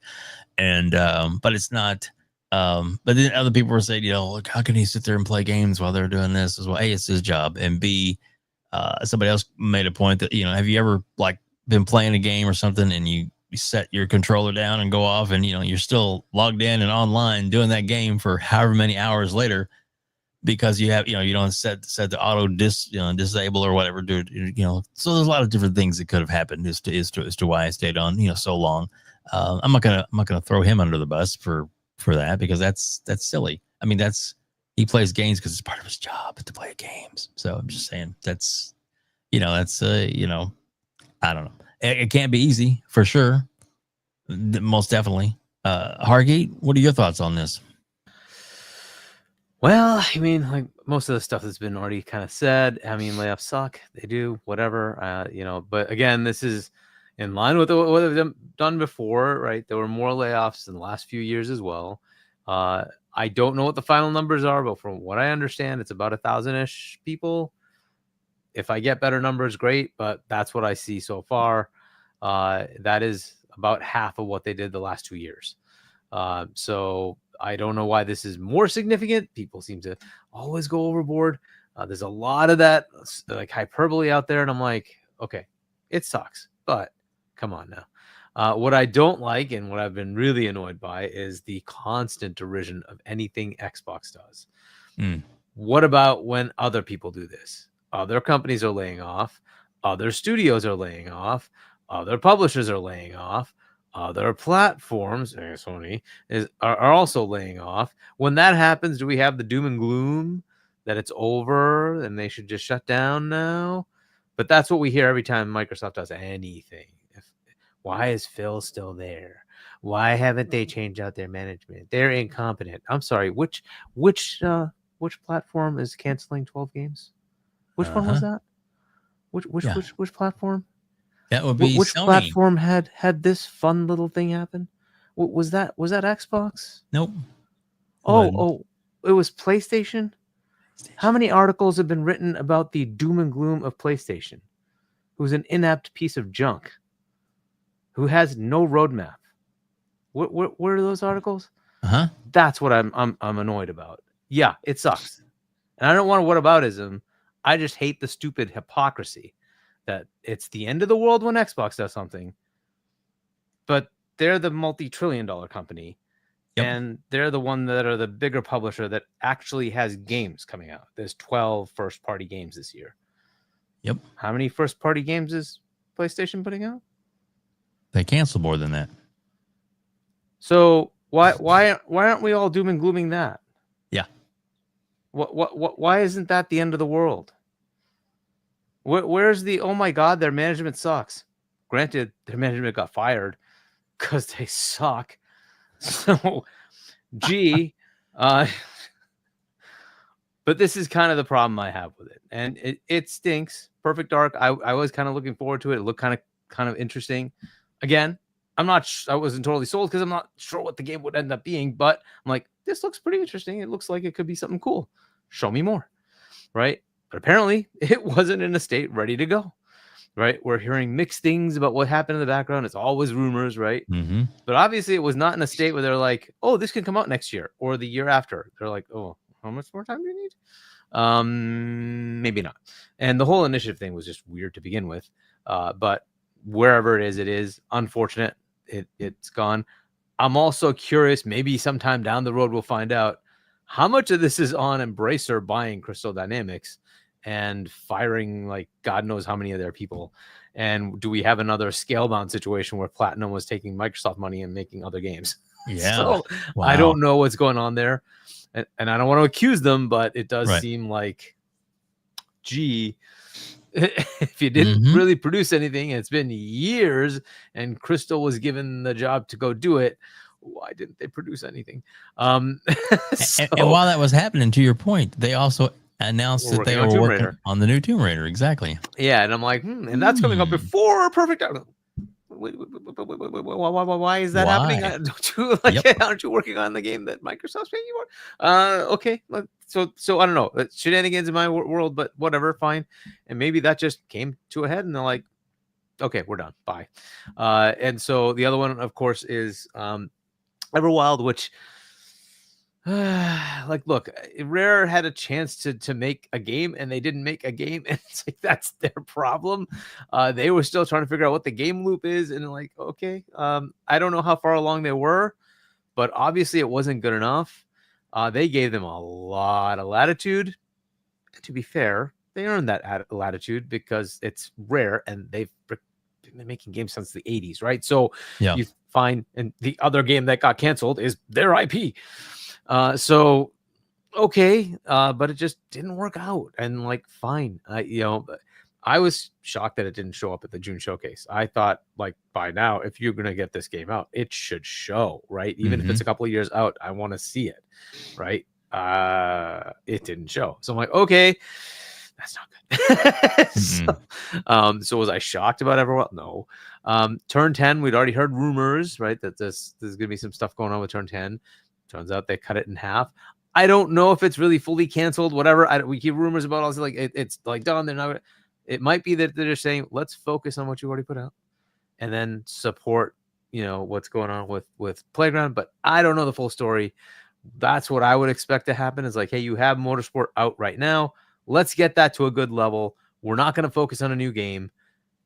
And but it's not. But then other people were saying, look, how can he sit there and play games while they're doing this as well? A, it's his job, and B, somebody else made a point that, have you ever like been playing a game or something and you set your controller down and go off, and you're still logged in and online doing that game for however many hours later, because you have, you don't set the auto disable or whatever, dude. So there's a lot of different things that could have happened as to why I stayed on, so long. I'm not gonna throw him under the bus for that, because that's silly. I mean, he plays games because it's part of his job to play games. So I'm just saying that's I don't know. It can't be easy for sure. Most definitely. Hargeet, what are your thoughts on this? Well, I mean, like most of the stuff that's been already kind of said. I mean, layoffs suck. They do, whatever. But again, this is in line with what they've done before, right? There were more layoffs in the last few years as well. I don't know what the final numbers are, but from what I understand, it's about 1,000-ish people. If I get better numbers, great. But that's what I see so far. That is about half of what they did the last 2 years. So I don't know why this is more significant. People seem to always go overboard. There's a lot of that like hyperbole out there. And I'm like, okay, it sucks, but come on now. What I don't like and what I've been really annoyed by is the constant derision of anything Xbox does. What about when other people do this? Other companies are laying off. Other studios are laying off. Other publishers are laying off. Other platforms, Sony, are also laying off. When that happens, do we have the doom and gloom that it's over and they should just shut down now? But that's what we hear every time Microsoft does anything. Why is Phil still there? Why haven't they changed out their management? They're incompetent. I'm sorry. Which platform is canceling 12 games? Which one was that? Which platform? That would be which Sony. platform had this fun little thing happen? Was that Xbox? Nope. It was PlayStation. How many articles have been written about the doom and gloom of PlayStation? Who's an inept piece of junk? Who has no roadmap? Where are those articles? That's what I'm annoyed about. Yeah, it sucks, and I don't want whataboutism. I just hate the stupid hypocrisy that it's the end of the world when Xbox does something, but they're the multi-trillion-dollar company, and they're the one that are the bigger publisher that actually has games coming out. There's 12 first-party games this year. Yep. How many first-party games is PlayStation putting out? They cancel more than that. So why aren't we all doom and glooming that? Yeah. Why isn't that the end of the world? Where's the, oh my God, their management sucks? Granted, their management got fired because they suck. So, but this is kind of the problem I have with it. And it stinks. Perfect Dark, I was kind of looking forward to it. It looked kind of interesting. Again, I wasn't totally sold because I'm not sure what the game would end up being, but I'm like, this looks pretty interesting. It looks like it could be something cool. Show me more. Right? But apparently it wasn't in a state ready to go, right? We're hearing mixed things about what happened in the background. It's always rumors, right? Mm-hmm. But obviously it was not in a state where they're like, oh, this can come out next year or the year after. They're like, oh, how much more time do you need? Maybe not. And the whole initiative thing was just weird to begin with. But wherever it is unfortunate. It's gone. I'm also curious, maybe sometime down the road we'll find out how much of this is on Embracer buying Crystal Dynamics and firing like God knows how many of their people. And do we have another Scalebound situation where Platinum was taking Microsoft money and making other games? Yeah. So Wow. I don't know what's going on there. And I don't want to accuse them, but it does seem like, gee, if you didn't really produce anything, and it's been years, and Crystal was given the job to go do it, why didn't they produce anything? And while that was happening, to your point, they also announced that they were working on the new Tomb Raider. Exactly. Yeah, and I'm like, and that's coming up before Perfect Dark. Why is that happening? Aren't you working on the game that Microsoft's paying you for? Okay, so I don't know. Shenanigans in my world, but whatever, fine. And maybe that just came to a head, and they're like, okay, we're done. Bye. And so the other one, of course, is Everwild, which look, Rare had a chance to make a game and they didn't make a game, and it's like that's their problem. They were still trying to figure out what the game loop is, and like, okay, I don't know how far along they were, but obviously it wasn't good enough. They gave them a lot of latitude. To be fair, they earned that latitude because it's Rare and they've been making games since the 80s, right? So you find, and the other game that got canceled is their IP. So okay, but it just didn't work out, and like, fine. I was shocked that it didn't show up at the June showcase. I thought, like, by now, if you're gonna get this game out, it should show, right? Even if it's a couple of years out, I want to see it, right? It didn't show, so I'm like, okay, that's not good. So was I shocked about Everwild? No. Turn 10, we'd already heard rumors, right, that there's gonna be some stuff going on with Turn 10. Turns out they cut it in half. I don't know if it's really fully canceled, whatever. We keep rumors about all like it's like done. They're not. It might be that they're just saying, let's focus on what you already put out and then support, what's going on with Playground. But I don't know the full story. That's what I would expect to happen, is like, hey, you have Motorsport out right now. Let's get that to a good level. We're not going to focus on a new game.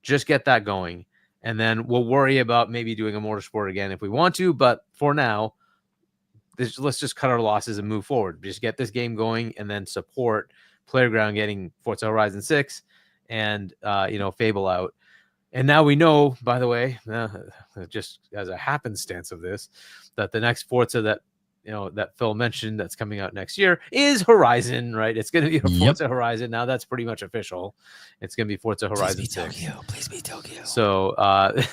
Just get that going. And then we'll worry about maybe doing a Motorsport again if we want to. But for now, let's just cut our losses and move forward. Just get this game going and then support Playground getting Forza Horizon 6 and Fable out. And now we know, by the way, just as a happenstance of this, that the next Forza that that Phil mentioned that's coming out next year is Horizon, right? It's going to be a Forza Horizon. Now that's pretty much official. It's going to be Forza Horizon 6. Please be Tokyo. So,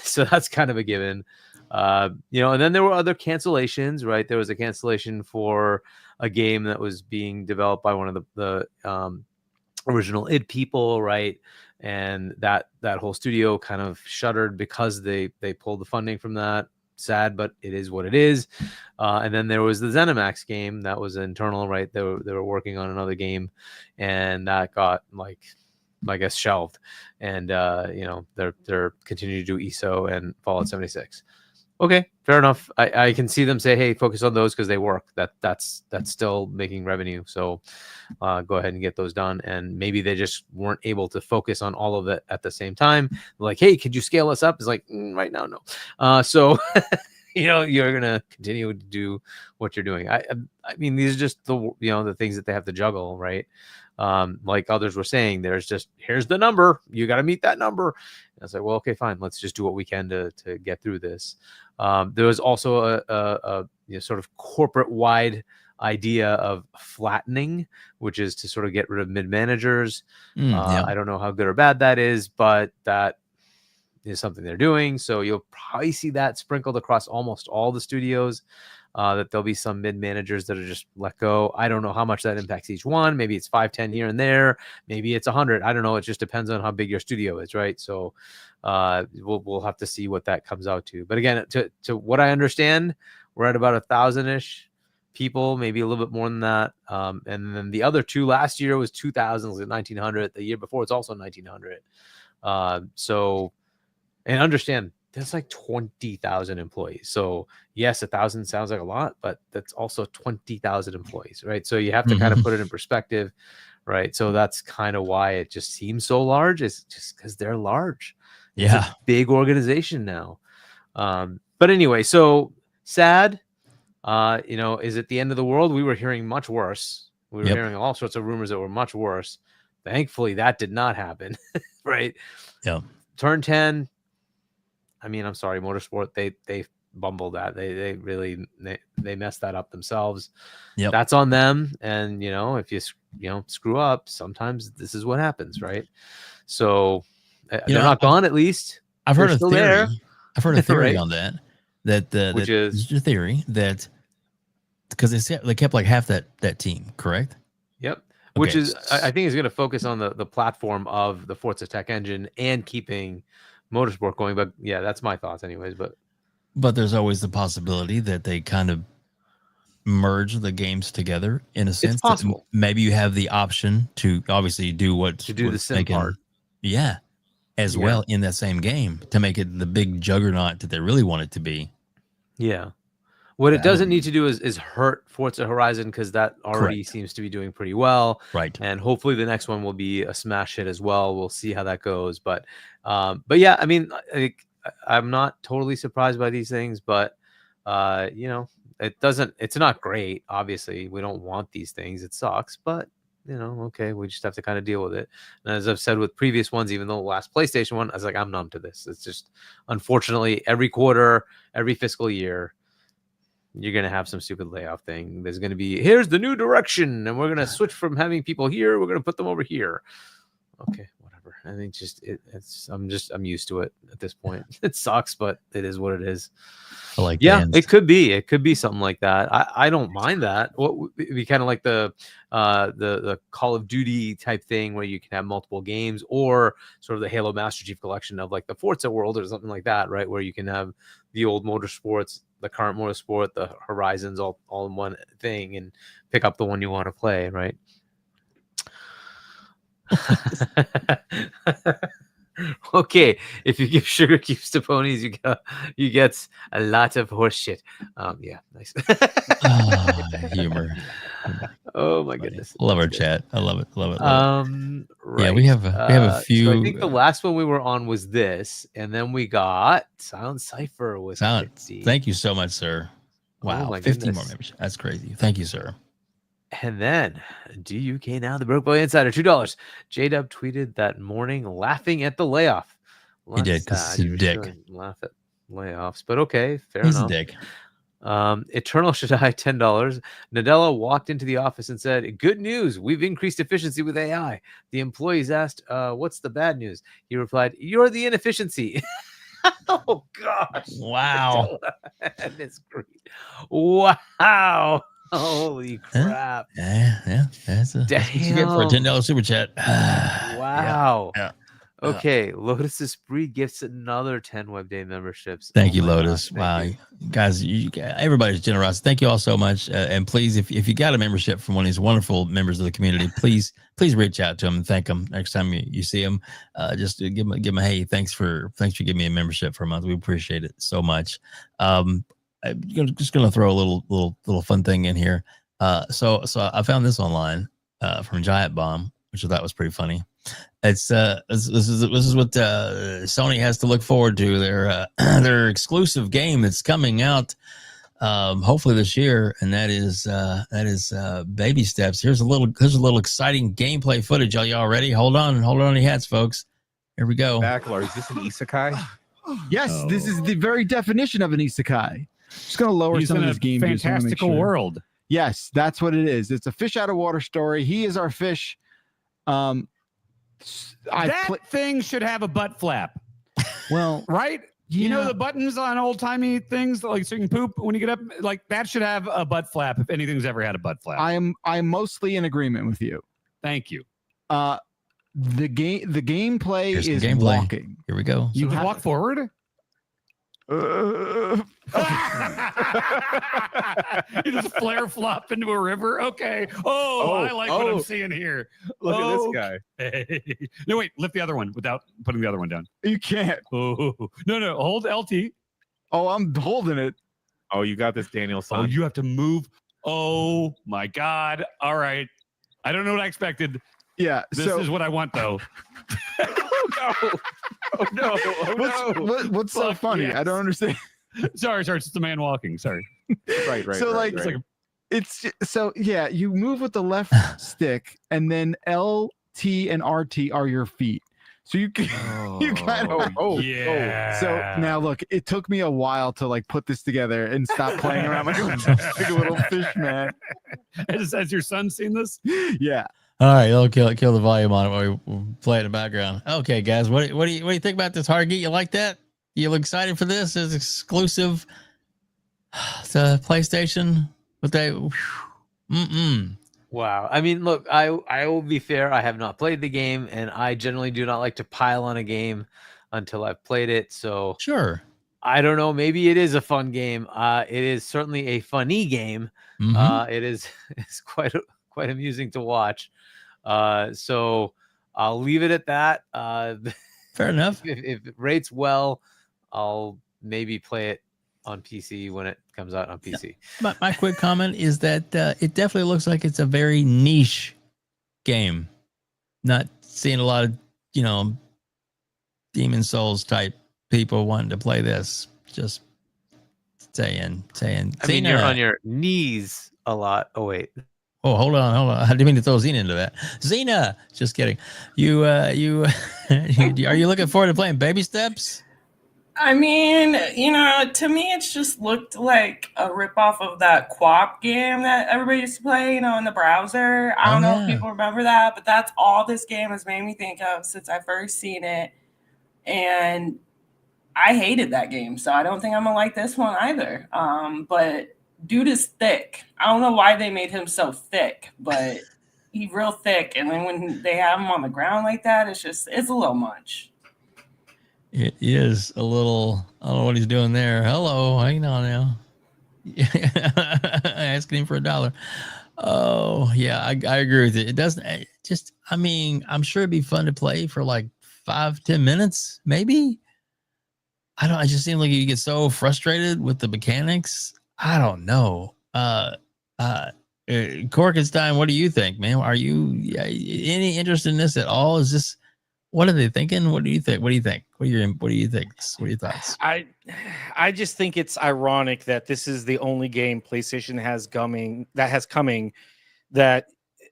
so that's kind of a given. And then there were other cancellations, right? There was a cancellation for a game that was being developed by one of the original id people, right? And that whole studio kind of shuttered because they pulled the funding from that. Sad, but it is what it is. And then there was the ZeniMax game that was internal, right? They were working on another game, and that got I guess shelved. And they're continuing to do ESO and Fallout 76. Okay, fair enough. I can see them say, hey, focus on those because they work. That's still making revenue. So go ahead and get those done. And maybe they just weren't able to focus on all of it at the same time. Like, hey, could you scale us up? It's like, right now, no. So you're gonna continue to do what you're doing. I mean, these are just the things that they have to juggle, right? Like others were saying, here's the number. You got to meet that number. And I was like, well, okay, fine. Let's just do what we can to get through this. There was also a sort of corporate wide idea of flattening, which is to sort of get rid of mid managers. I don't know how good or bad that is, but that is something they're doing. So you'll probably see that sprinkled across almost all the studios. That there'll be some mid managers that are just let go. I don't know how much that impacts each one. Maybe it's 5, 10 here and there. Maybe it's 100. I don't know. It just depends on how big your studio is, right? So we'll have to see what that comes out to. But again, to what I understand, we're at about 1,000-ish people, maybe a little bit more than that. And then the other two last year was 2,000, was 1,900. The year before, it's also 1,900. And understand, that's like 20,000 employees. So yes, 1,000 sounds like a lot, but that's also 20,000 employees, right? So you have to kind of put it in perspective, right? So that's kind of why it just seems so large. It's just because they're large. It's a big organization now. But anyway, so sad. Is it the end of the world? We were hearing much worse. We were hearing all sorts of rumors that were much worse. Thankfully, that did not happen, right? Yeah. Turn 10. I mean, I'm sorry, Motorsport, they bumbled that. They really messed that up themselves. Yep. That's on them. And if you screw up, sometimes this is what happens, right? So they're not gone. At least I've heard a still theory. there. I've heard a theory Right. on that. Which is your theory that because they kept like half that team, correct? Yep. Okay. Which is I think is going to focus on the platform of the Forza Tech engine and keeping Motorsport going. But yeah, that's my thoughts anyways. But there's always the possibility that they kind of merge the games together in a sense. It's possible. Maybe you have the option to obviously do the sim part. Yeah. As well in that same game to make it the big juggernaut that they really want it to be. Yeah. What it doesn't need to do is hurt Forza Horizon, because that already seems to be doing pretty well. Right. And hopefully the next one will be a smash hit as well. We'll see how that goes. But yeah, I mean, I'm not totally surprised by these things, but it's not great. Obviously, we don't want these things. It sucks, but okay, we just have to kind of deal with it. And as I've said with previous ones, even though the last PlayStation one, I was like, I'm numb to this. It's just, unfortunately, every quarter, every fiscal year, you're going to have some stupid layoff thing. There's going to be, here's the new direction, and we're going to switch from having people here. We're going to put them over here. Okay, whatever. I think I'm used to it at this point. It sucks, but it is what it is. It could be something like that. I don't mind that. What would be kind of like the Call of Duty type thing where you can have multiple games, or sort of the Halo Master Chief Collection of like the Forza world or something like that, right? Where you can have the old Motorsports, the current Motorsport, the Horizons all in one thing, and pick up the one you want to play, right? Okay, if you give sugar cubes to ponies, you get a lot of horse shit. Yeah, nice. Humor. Oh my goodness. Love our chat. I love it. Right. Yeah, we have a few. So I think the last one we were on was this, and then we got Silent Cypher was 50. Thank you so much, sir. Wow, 50 more memberships. That's crazy. Thank you, sir. And then DUK now, the Broke Boy Insider, $2. J-Dub tweeted that morning laughing at the layoff. He did, 'cause he's a dick. Laugh at layoffs, but okay, fair He's enough. a dick. Eternal should I $10. Nadella walked into the office and said, "Good news, we've increased efficiency with AI." The employees asked, "What's the bad news?" He replied, "You're the inefficiency." Oh gosh! Wow. That's great. Wow! Holy crap! Yeah. That's what you get for a $10 super chat. Wow. Yeah. Okay, Lotus Esprit gifts another 10 Web Day memberships. Thank you, my Lotus. gosh, Wow, thank guys, everybody's generous. Thank you all so much. And please, if you got a membership from one of these wonderful members of the community, please reach out to them and thank them next time you see them. Just to give them a hey, thanks for giving me a membership for a month. We appreciate it so much. I'm just gonna throw a little fun thing in here. So I found this online from Giant Bomb, which I thought was pretty funny. It's this is what Sony has to look forward to. Their exclusive game that's coming out hopefully this year, and that is Baby Steps. Here's a little exciting gameplay footage. Y'all ready? Hold on your hats, folks. Here we go. Backler, is this an isekai? Yes, this is the very definition of an isekai. Just gonna lower He's some in of a this game. fantastical world. Yes, that's what it is. It's a fish out of water story. He is our fish. That thing should have a butt flap. Well, right? You know the buttons on old timey things, like so you can poop when you get up. Like that should have a butt flap. If anything's ever had a butt flap, I'm mostly in agreement with you. Thank you. The gameplay Here's is some gameplay. walking. Here we go. You can walk forward. You just flare flop into a river. Okay. I like what I'm seeing here. Look at this guy. No, wait. Lift the other one without putting the other one down. You can't. Oh no. Hold LT. Oh, I'm holding it. Oh, you got this, Daniel. Son. Oh, you have to move. Oh my God. All right. I don't know what I expected. Yeah. This is what I want, though. Oh no! What's so funny? yes. I don't understand. Sorry. It's just a man walking. Sorry. Right. So you move with the left stick, and then L, T, and RT are your feet. So you can Yeah. So now look, it took me a while to like put this together and stop playing around like a little fish man. Has your son seen this? Yeah. All right, I'll kill the volume on it while we play it in the background. Okay, guys, what do you think about this, Hargeet? You like that? You look excited for this? It's exclusive to PlayStation. Wow. I mean, look, I will be fair. I have not played the game, and I generally do not like to pile on a game until I've played it. So sure. I don't know. Maybe it is a fun game. It is certainly a funny game. It's quite amusing to watch. So I'll leave it at that. Fair enough. If it rates well, I'll maybe play it on PC when it comes out on PC. My quick comment is that it definitely looks like it's a very niche game. Not seeing a lot of, Demon Souls type people wanting to play this. Just saying. I mean, you're on your knees a lot. Oh, wait. Oh, hold on. I didn't mean to throw ZINA into that. ZINA, just kidding. Are you looking forward to playing Baby Steps? I mean, to me, it's just looked like a ripoff of that QWOP game that everybody used to play, in the browser. I don't know if people remember that, but that's all this game has made me think of since I first seen it. And I hated that game, so I don't think I'm going to like this one either. But dude is thick. I don't know why they made him so thick, but he's real thick. And then when they have him on the ground like that, it's a little much. It is a little. I don't know what he's doing there. Hello, hang on now. Asking him for $1. Oh yeah, I agree with it. It doesn't. I'm sure it'd be fun to play for like 5-10 minutes, maybe. I just seem like you get so frustrated with the mechanics. I don't know. Corkenstein, what do you think, man? Are you any interest in this at all? Is this, what are they thinking? What do you think? What do you think? What do you think? What are your thoughts? I just think it's ironic that this is the only game PlayStation has coming that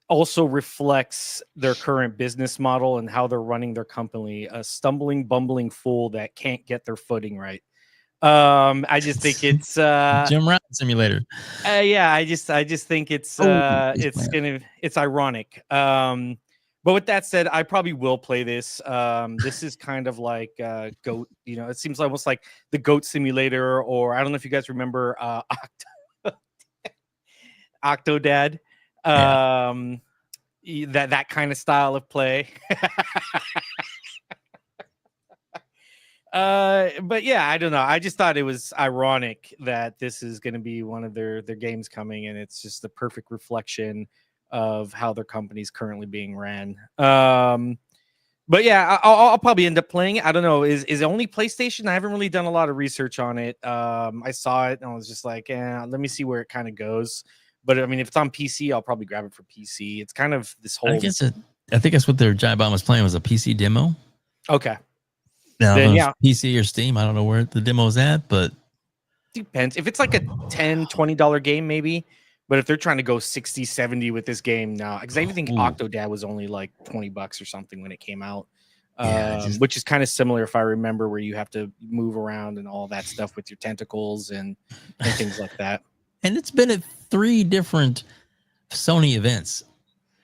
also reflects their current business model and how they're running their company. A stumbling, bumbling fool that can't get their footing right. I just think it's Jim Ryan Simulator. Yeah, I just think it's ironic. But with that said, I probably will play this. This is kind of like Goat. You know, it seems almost like the Goat Simulator, or I don't know if you guys remember Octodad. That kind of style of play. But yeah, I don't know. I just thought it was ironic that this is going to be one of their games coming, and it's just the perfect reflection of how their company's currently being ran. But yeah, I'll probably end up playing it. I don't know. Is it only PlayStation? I haven't really done a lot of research on it. I saw it and I was just like, let me see where it kind of goes. But I mean, if it's on PC, I'll probably grab it for PC. It's kind of this whole. I think that's what their Giant Bomb was playing, was a PC demo. Okay. Now, Then, yeah. PC or Steam, I don't know where the demo's at, but depends. If it's like a $10, $20 game, maybe. But if they're trying to go 60, 70 with this game now, because I think Octodad was only like $20 or something when it came out, which is kind of similar, if I remember, where you have to move around and all that stuff with your tentacles and things like that. And it's been at 3 different Sony events.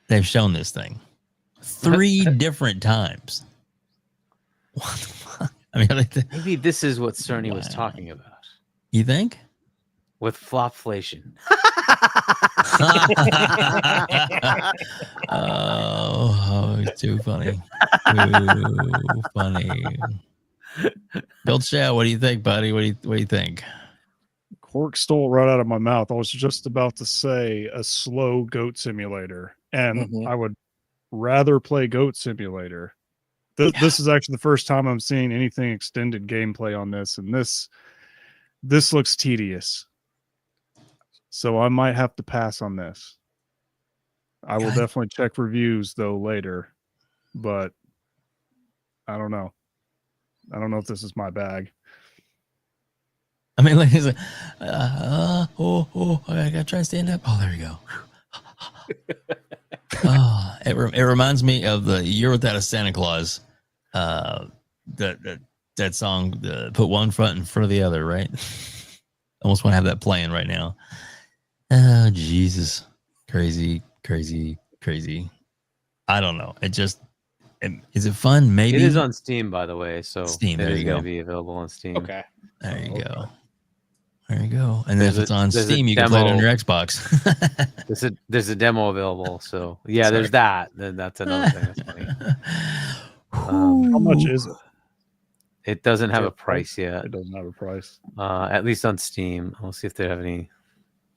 They've shown this thing 3 different times. What the fuck? I mean, maybe this is what Cerny was talking about. You think? With flopflation. Oh, too funny. Too funny. GOLDSHELL, what do you think, buddy? What do you think? Cork stole right out of my mouth. I was just about to say a slow Goat Simulator, and I would rather play Goat Simulator. This is actually the first time I'm seeing anything extended gameplay on this, and this looks tedious. So I might have to pass on this. I will definitely check reviews though later, but I don't know. I don't know if this is my bag. I mean, like, I gotta try to stand up. Oh, there you go. It reminds me of the Year Without a Santa Claus. That song, put one foot in front of the other, right? Almost want to have that playing right now. Oh, Jesus. Crazy. I don't know. Is it fun? Maybe. It is on Steam, by the way. So Steam, there you go. It is going to be available on Steam. Okay. There you go. There you go. And then if it's on Steam, you can play it on your Xbox. there's a demo available. So yeah, there's that. Then that's another thing. That's funny. How much is it? It doesn't have a price yet. It doesn't have a price. At least on Steam. I'll see if they have any.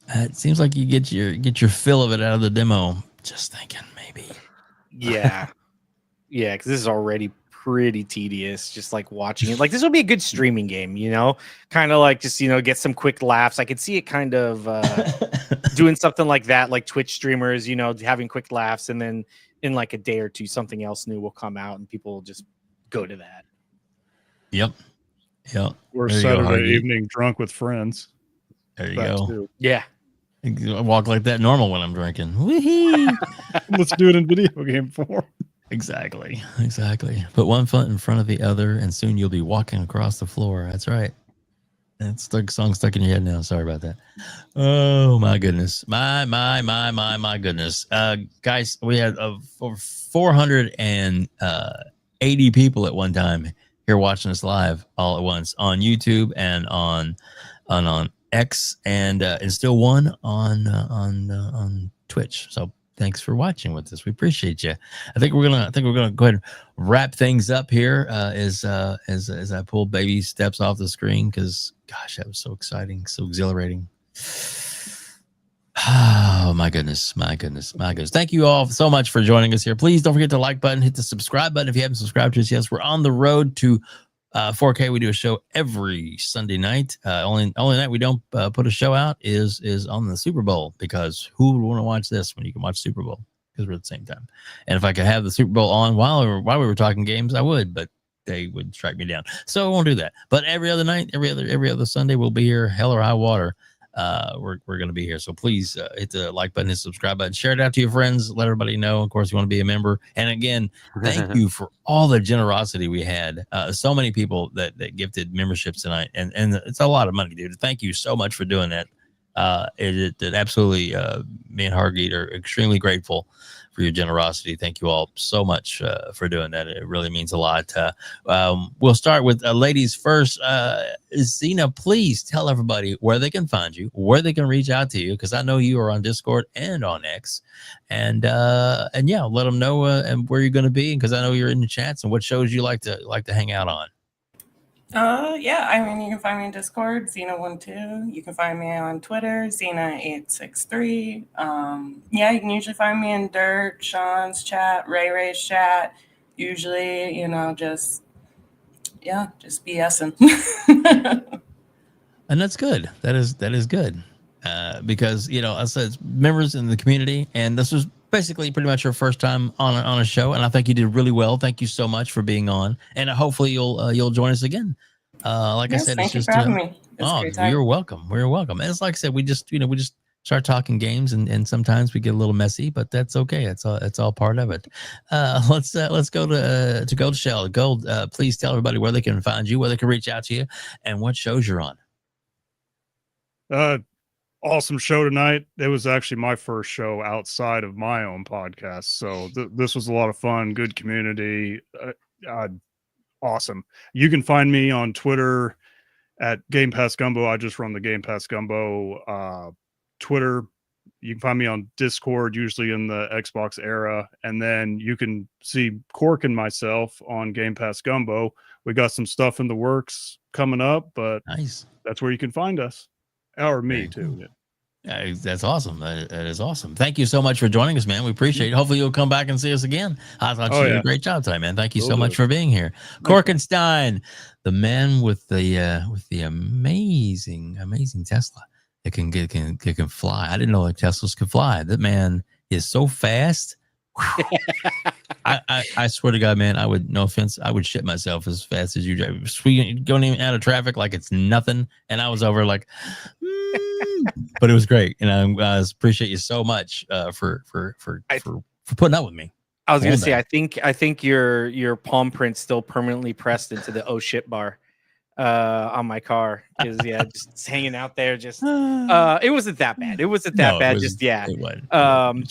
It seems like you get your fill of it out of the demo. Just thinking, maybe. Yeah, yeah, because this is already pretty tedious. Just like watching it, like this would be a good streaming game, you know, kind of like just get some quick laughs. I could see it kind of doing something like that, like Twitch streamers, having quick laughs, and then in like a day or two, something else new will come out, and people will just go to that. Yep. Or Saturday evening drunk with friends. There you go. Too. Yeah. I walk like that normal when I'm drinking. Wee-hee. Let's do it in video game form. Exactly. Put one foot in front of the other, and soon you'll be walking across the floor. That's right. That's the song stuck in your head now. Sorry about that. Oh my goodness. My goodness. Guys, we had over 480 people at one time here watching us live all at once on YouTube and on X and still one on Twitch. So thanks for watching with us. We appreciate you. I think we're gonna go ahead and wrap things up here as I pull baby steps off the screen, because gosh, that was so exciting, so exhilarating. Oh my goodness. Thank you all so much for joining us here. Please don't forget the like button, hit the subscribe button if you haven't subscribed to us. Yes, we're on the road to 4K. We do a show every Sunday night. Only night we don't put a show out is on the Super Bowl, because who would want to watch this when you can watch Super Bowl? Because we're at the same time. And if I could have the Super Bowl on while we were talking games, I would, but they would strike me down. So I won't do that. But every other night, every other Sunday, we'll be here, hell or high water, we're going to be here. So please hit the like button and subscribe button. Share it out to your friends. Let everybody know. Of course, you want to be a member. And again, thank you for all the generosity we had. So many people that gifted memberships tonight, and it's a lot of money, dude. Thank you so much for doing that. It absolutely, me and Hargeet are extremely grateful for your generosity. Thank you all so much for doing that. It really means a lot. We'll start with ladies first. ZINA, please tell everybody where they can find you, where they can reach out to you, because I know you are on Discord and on X, and yeah, let them know and where you're going to be, because I know you're in the chats, and what shows you like to hang out on. Yeah, I mean, you can find me in Discord, ZINA12. You can find me on Twitter, ZINA863. Yeah, you can usually find me in Dirt, Shaun's chat, Ray's chat. Usually, just BSing. And that's good. That is good. Because, I said members in the community, and this was basically pretty much your first time on a show, and I think you did really well. Thank you so much for being on, and hopefully you'll join us again. Like I said, thank it's you just for having me. You're welcome. We're welcome. And it's like I said, we just start talking games, and sometimes we get a little messy, but that's okay. It's all part of it. Let's go to GOLDSHELL. Gold, please tell everybody where they can find you, where they can reach out to you, and what shows you're on. Awesome show tonight. It was actually my first show outside of my own podcast, so this was a lot of fun. Good community. Awesome. You can find me on Twitter at Game Pass Gumbo. I just run the Game Pass Gumbo Twitter. You can find me on Discord, usually in the Xbox era, and then you can see Cork and myself on Game Pass Gumbo. We got some stuff in the works coming up, but nice. That's where you can find us. Or me too. Yeah. That's awesome. That is awesome. Thank you so much for joining us, man. We appreciate it. Hopefully you'll come back and see us again. I thought you did a great job today, man. Thank you so much for being here. Corkenstein, the man with the amazing Tesla. It can fly. I didn't know that Teslas could fly. That man is so fast. I swear to God, man, no offense, I would shit myself as fast as you drive. Going even out of traffic like it's nothing, and I was over like, but it was great, and I appreciate you so much for putting up with me. I was gonna say, I think your palm print's still permanently pressed into the oh shit bar on my car, because just hanging out there, just it wasn't that bad. It wasn't that bad.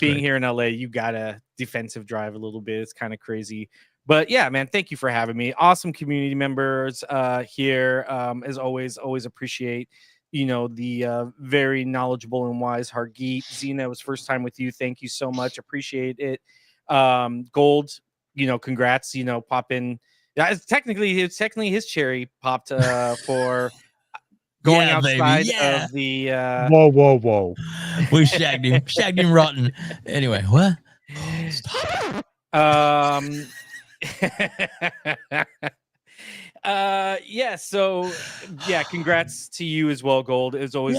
Being here in LA, you gotta defensive drive a little bit. It's kind of crazy, but yeah, man, thank you for having me. Awesome community members here. As always appreciate the very knowledgeable and wise Hargeet. ZINA, was first time with you. Thank you so much. Appreciate it. Gold, congrats. Pop in. Yeah, it's technically his cherry popped for going outside of the. Whoa! We shagged him rotten. Anyway, what? Stop. Congrats to you as well, Gold. As always,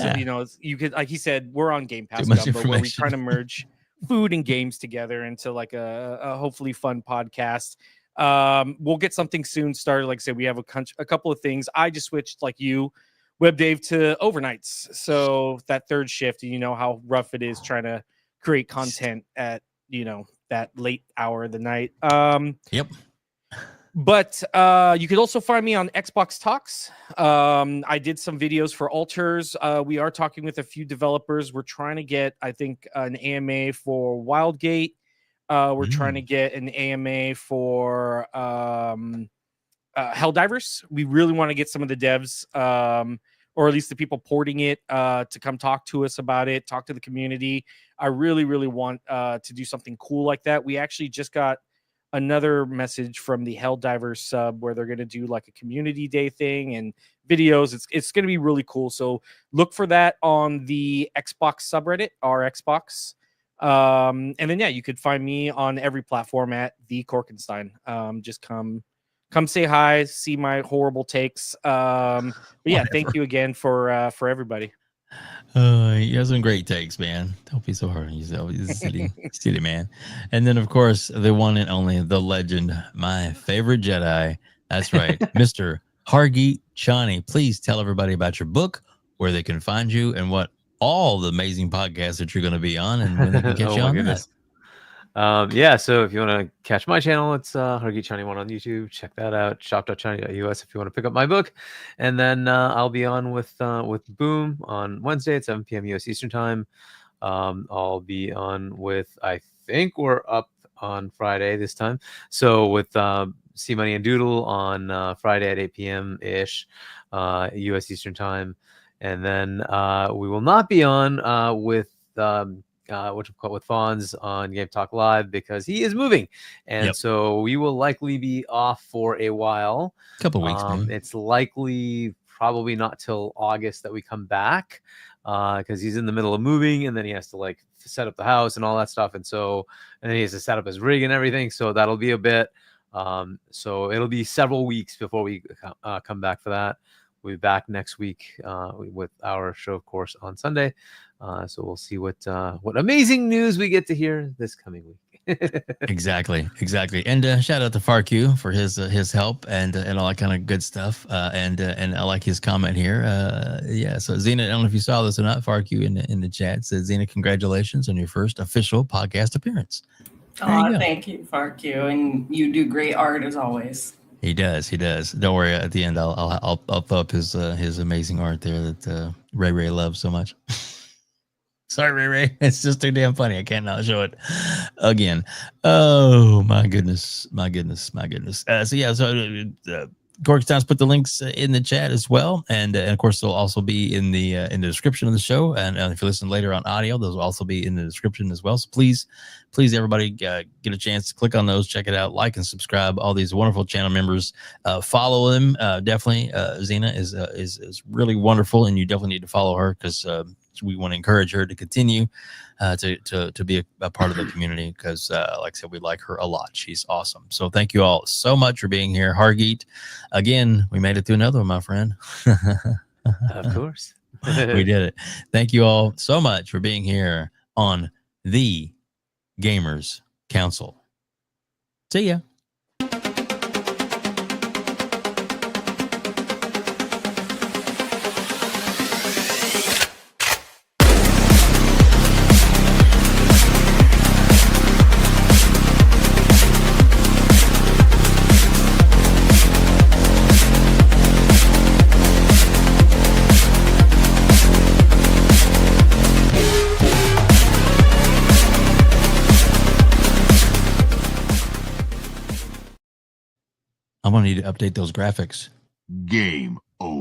you could, like he said, we're on Game Pass Gumbo, where we try to merge food and games together into like a hopefully fun podcast. We'll get something soon started. Like I said, we have a couple of things. I just switched, like you, WebDave, to overnights. So that third shift, you know how rough it is trying to create content at, that late hour of the night. Yep. But you could also find me on Xbox Talks. I did some videos for Alters. We are talking with a few developers. We're trying to get, I think, an AMA for Wildgate. We're trying to get an AMA for Helldivers. We really want to get some of the devs, or at least the people porting it, to come talk to us about it, talk to the community. I really, really want to do something cool like that. We actually just got another message from the Helldivers sub where they're going to do like a community day thing and videos. It's going to be really cool. So look for that on the Xbox subreddit, our Xbox. And then, you could find me on every platform at the Corkenstein. Just come say hi, see my horrible takes. But yeah, thank you again for everybody. You have some great takes, man. Don't be so hard on yourself. You're silly man. And then, of course, the one and only, the legend, my favorite Jedi. That's right, Mr. Hargeet Chani. Please tell everybody about your book, where they can find you, and what all the amazing podcasts that you're going to be on, and when they can catch Oh you my on goodness. Yeah, so if you want to catch my channel, it's Hargeet Chani 1 on YouTube. Check that out. Shop.chani.us if you want to pick up my book. And then I'll be on with Boom on Wednesday at 7 p.m. US Eastern Time. I'll be on with, I think we're up on Friday this time. So with C Money and Doodle on Friday at 8 p.m. ish US Eastern Time. And then we will not be on with with Fonz on Game Talk Live because he is moving, and so we will likely be off for a while. Couple weeks, maybe. It's likely probably not till August that we come back because he's in the middle of moving, and then he has to like set up the house and all that stuff, and then he has to set up his rig and everything. So that'll be a bit. So it'll be several weeks before we come back for that. We'll be back next week with our show, of course, on Sunday. So we'll see what amazing news we get to hear this coming week. Exactly. And shout out to FarQ for his help and all that kind of good stuff. And I like his comment here. So Zena, I don't know if you saw this or not. FarQ in the chat says, Zena, congratulations on your first official podcast appearance. Thank you, FarQ, and you do great art as always. He does. Don't worry. At the end, I'll throw up his amazing art there that Ray loves so much. Sorry, Ray. It's just too damn funny. I can't not show it again. Oh my goodness. Corkenstein's put the links in the chat as well, and of course they'll also be in the description of the show. And if you listen later on audio, those will also be in the description as well. So please, everybody, get a chance to click on those, check it out, like and subscribe. All these wonderful channel members, follow them. Definitely, Zena is really wonderful, and you definitely need to follow her because we want to encourage her to continue to be a part of the community because, like I said, we like her a lot. She's awesome. So thank you all so much for being here. Hargeet, again, we made it through another one, my friend. Of course. We did it. Thank you all so much for being here on the Gamers Council. See ya. I'm going to need to update those graphics. Game over.